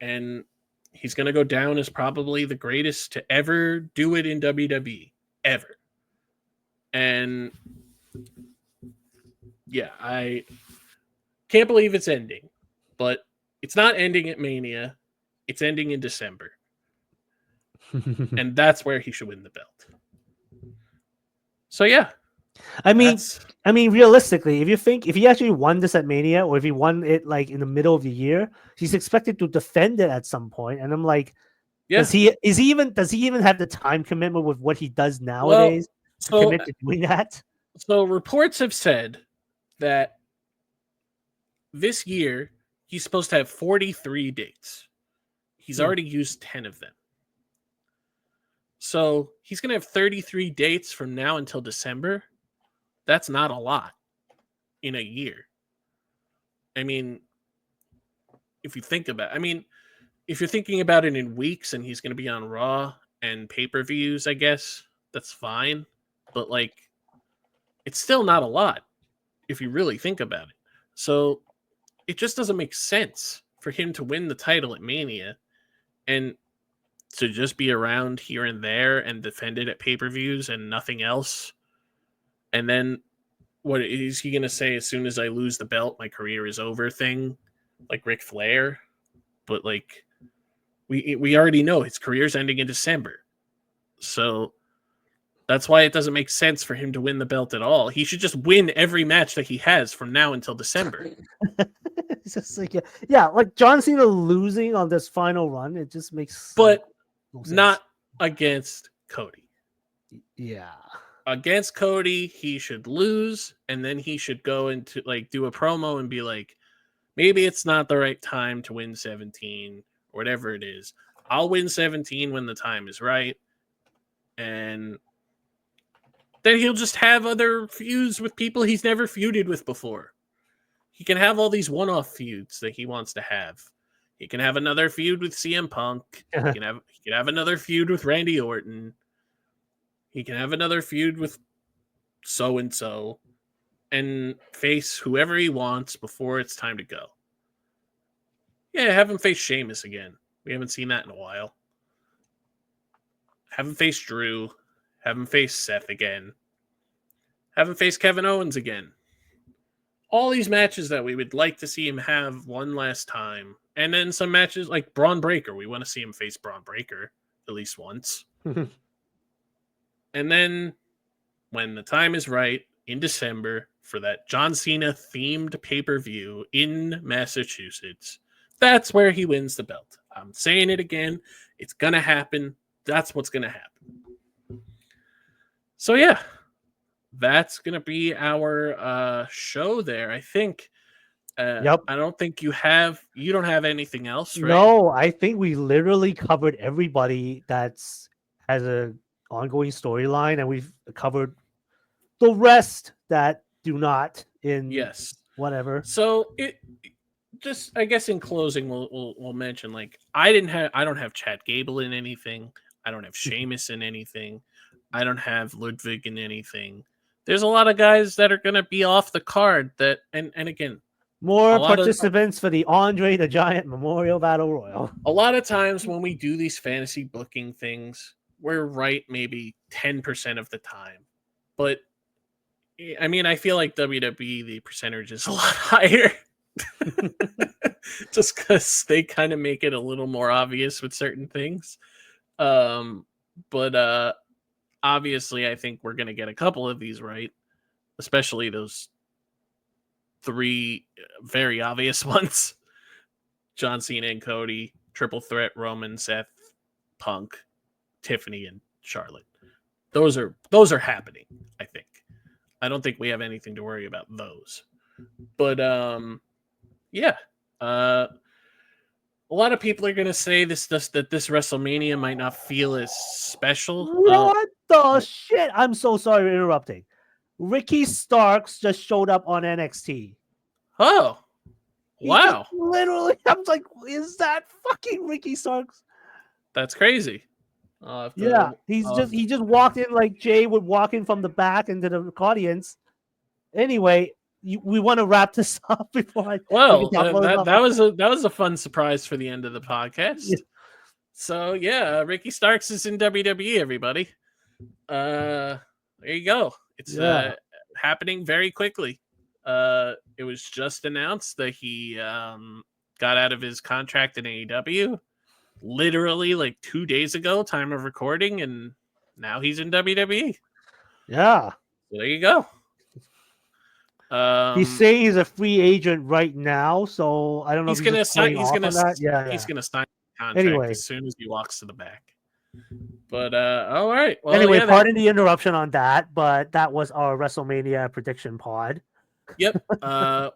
And he's going to go down as probably the greatest to ever do it in WWE, ever. And yeah, I can't believe it's ending, but it's not ending at Mania. It's ending in December. And that's where he should win the belt. So yeah. I mean, realistically, if he actually won this at Mania, or if he won it like in the middle of the year, he's expected to defend it at some point. And I'm like, yeah. does he even have the time commitment with what he does nowadays to commit to doing that? So reports have said that this year he's supposed to have 43 dates. He's already used 10 of them. So he's going to have 33 dates from now until December. That's not a lot in a year. I mean, if you think about it, I mean, if you're thinking about it in weeks and he's going to be on Raw and pay-per-views, I guess that's fine. But like, it's still not a lot if you really think about it. So it just doesn't make sense for him to win the title at Mania and to just be around here and there and defend it at pay-per-views and nothing else. And then what is he going to say as soon as I lose the belt, my career is over thing? Like Ric Flair? But like, we already know his career's ending in December. So that's why it doesn't make sense for him to win the belt at all. He should just win every match that he has from now until December. It's just like, yeah, like John Cena losing on this final run, it just makes no not against Cody. Yeah. Against Cody, he should lose, and then he should go into like do a promo and be like, maybe it's not the right time to win 17 or whatever it is. I'll win 17 when the time is right. And then he'll just have other feuds with people he's never feuded with before. He can have all these one-off feuds that he wants to have. He can have another feud with CM Punk. He can have another feud with Randy Orton. He can have another feud with so-and-so and face whoever he wants before it's time to go. Yeah, have him face Sheamus again. We haven't seen that in a while. Have him face Drew. Have him face Seth again. Have him face Kevin Owens again. All these matches that we would like to see him have one last time. And then some matches like Braun Breaker. We want to see him face Braun Breaker at least once. And then when the time is right in December for that John Cena themed pay-per-view in Massachusetts, that's where he wins the belt. I'm saying it again. It's going to happen. That's what's going to happen. So yeah, that's going to be our show there. I think. Yep. I don't think you don't have anything else, right? No, I think we literally covered everybody has a ongoing storyline, and we've covered the rest that do not in whatever. So it just, I guess in closing, we'll mention like I don't have Chad Gable in anything. I don't have Sheamus in anything. I don't have Ludwig in anything. There's a lot of guys that are going to be off the card that, and again, more participants for the Andre the Giant Memorial Battle Royal. A lot of times when we do these fantasy booking things, we're right maybe 10% of the time. But I mean, I feel like WWE, the percentage is a lot higher. Just because they kind of make it a little more obvious with certain things. But obviously, I think we're going to get a couple of these right, especially those three very obvious ones: John Cena and Cody, triple threat Roman, Seth, Punk, Tiffany, and Charlotte. Those are happening, I think. I don't think we have anything to worry about those. But yeah. A lot of people are gonna say that this WrestleMania might not feel as special. What the shit? I'm so sorry for interrupting. Ricky Starks just showed up on NXT. Oh, wow. Literally, I'm like, is that fucking Ricky Starks? That's crazy. Yeah, he just walked in like Jay would walk in from the back into the audience. Anyway, we want to wrap this up before I. Well, that was a fun surprise for the end of the podcast. Yeah. So yeah, Ricky Starks is in WWE. Everybody, there you go. It's happening very quickly. It was just announced that he got out of his contract in AEW literally like 2 days ago, time of recording, and now he's in WWE. Yeah. So there you go. He's saying he's a free agent right now, so I don't know. He's gonna sign. He's gonna sign a contract anyway. as soon as he walks to the back. But all right. Well, anyway, pardon the interruption on that, but that was our WrestleMania prediction pod. Yep.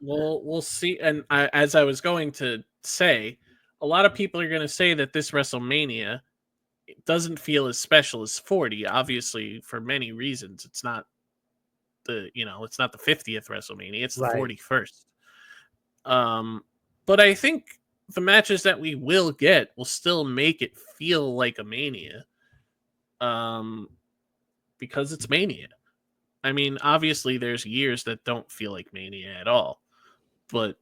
We'll see. And as I was going to say, a lot of people are going to say that this WrestleMania doesn't feel as special as 40. Obviously, for many reasons, it's not the 50th WrestleMania. It's the 41st. But I think the matches that we will get will still make it feel like a Mania. Because it's Mania. I mean, obviously, there's years that don't feel like Mania at all, but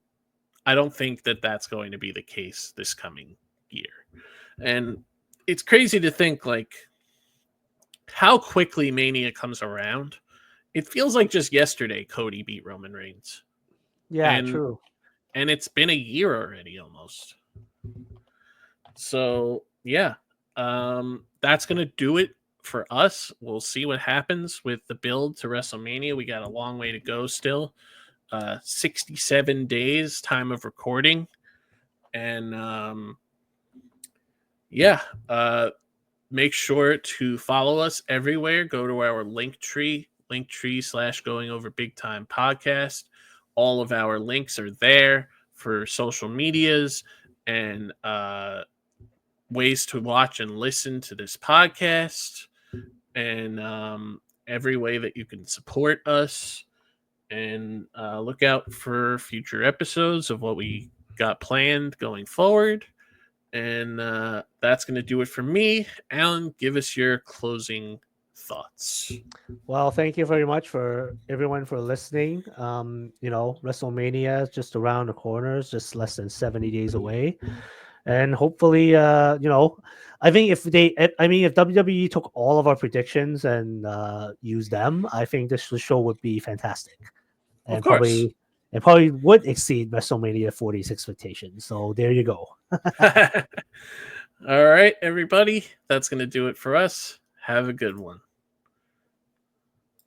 I don't think that that's going to be the case this coming year. And it's crazy to think like how quickly Mania comes around. It feels like just yesterday Cody beat Roman Reigns. Yeah, true. And it's been a year already almost. So yeah, that's gonna do it for us. We'll see what happens with the build to WrestleMania. We got a long way to go still. 67 days time of recording. And make sure to follow us everywhere. Go to our linktree /going over big time podcast. All of our links are there for social medias and ways to watch and listen to this podcast, and every way that you can support us. And look out for future episodes of what we got planned going forward. And that's going to do it for me. Alan, give us your closing thoughts. Well, thank you very much for everyone for listening. WrestleMania is just around the corner. It's just less than 70 days away. And hopefully, I think if WWE took all of our predictions and used them, I think this show would be fantastic. And of course. Probably would exceed WrestleMania 40's expectations. So there you go. All right, everybody. That's going to do it for us. Have a good one.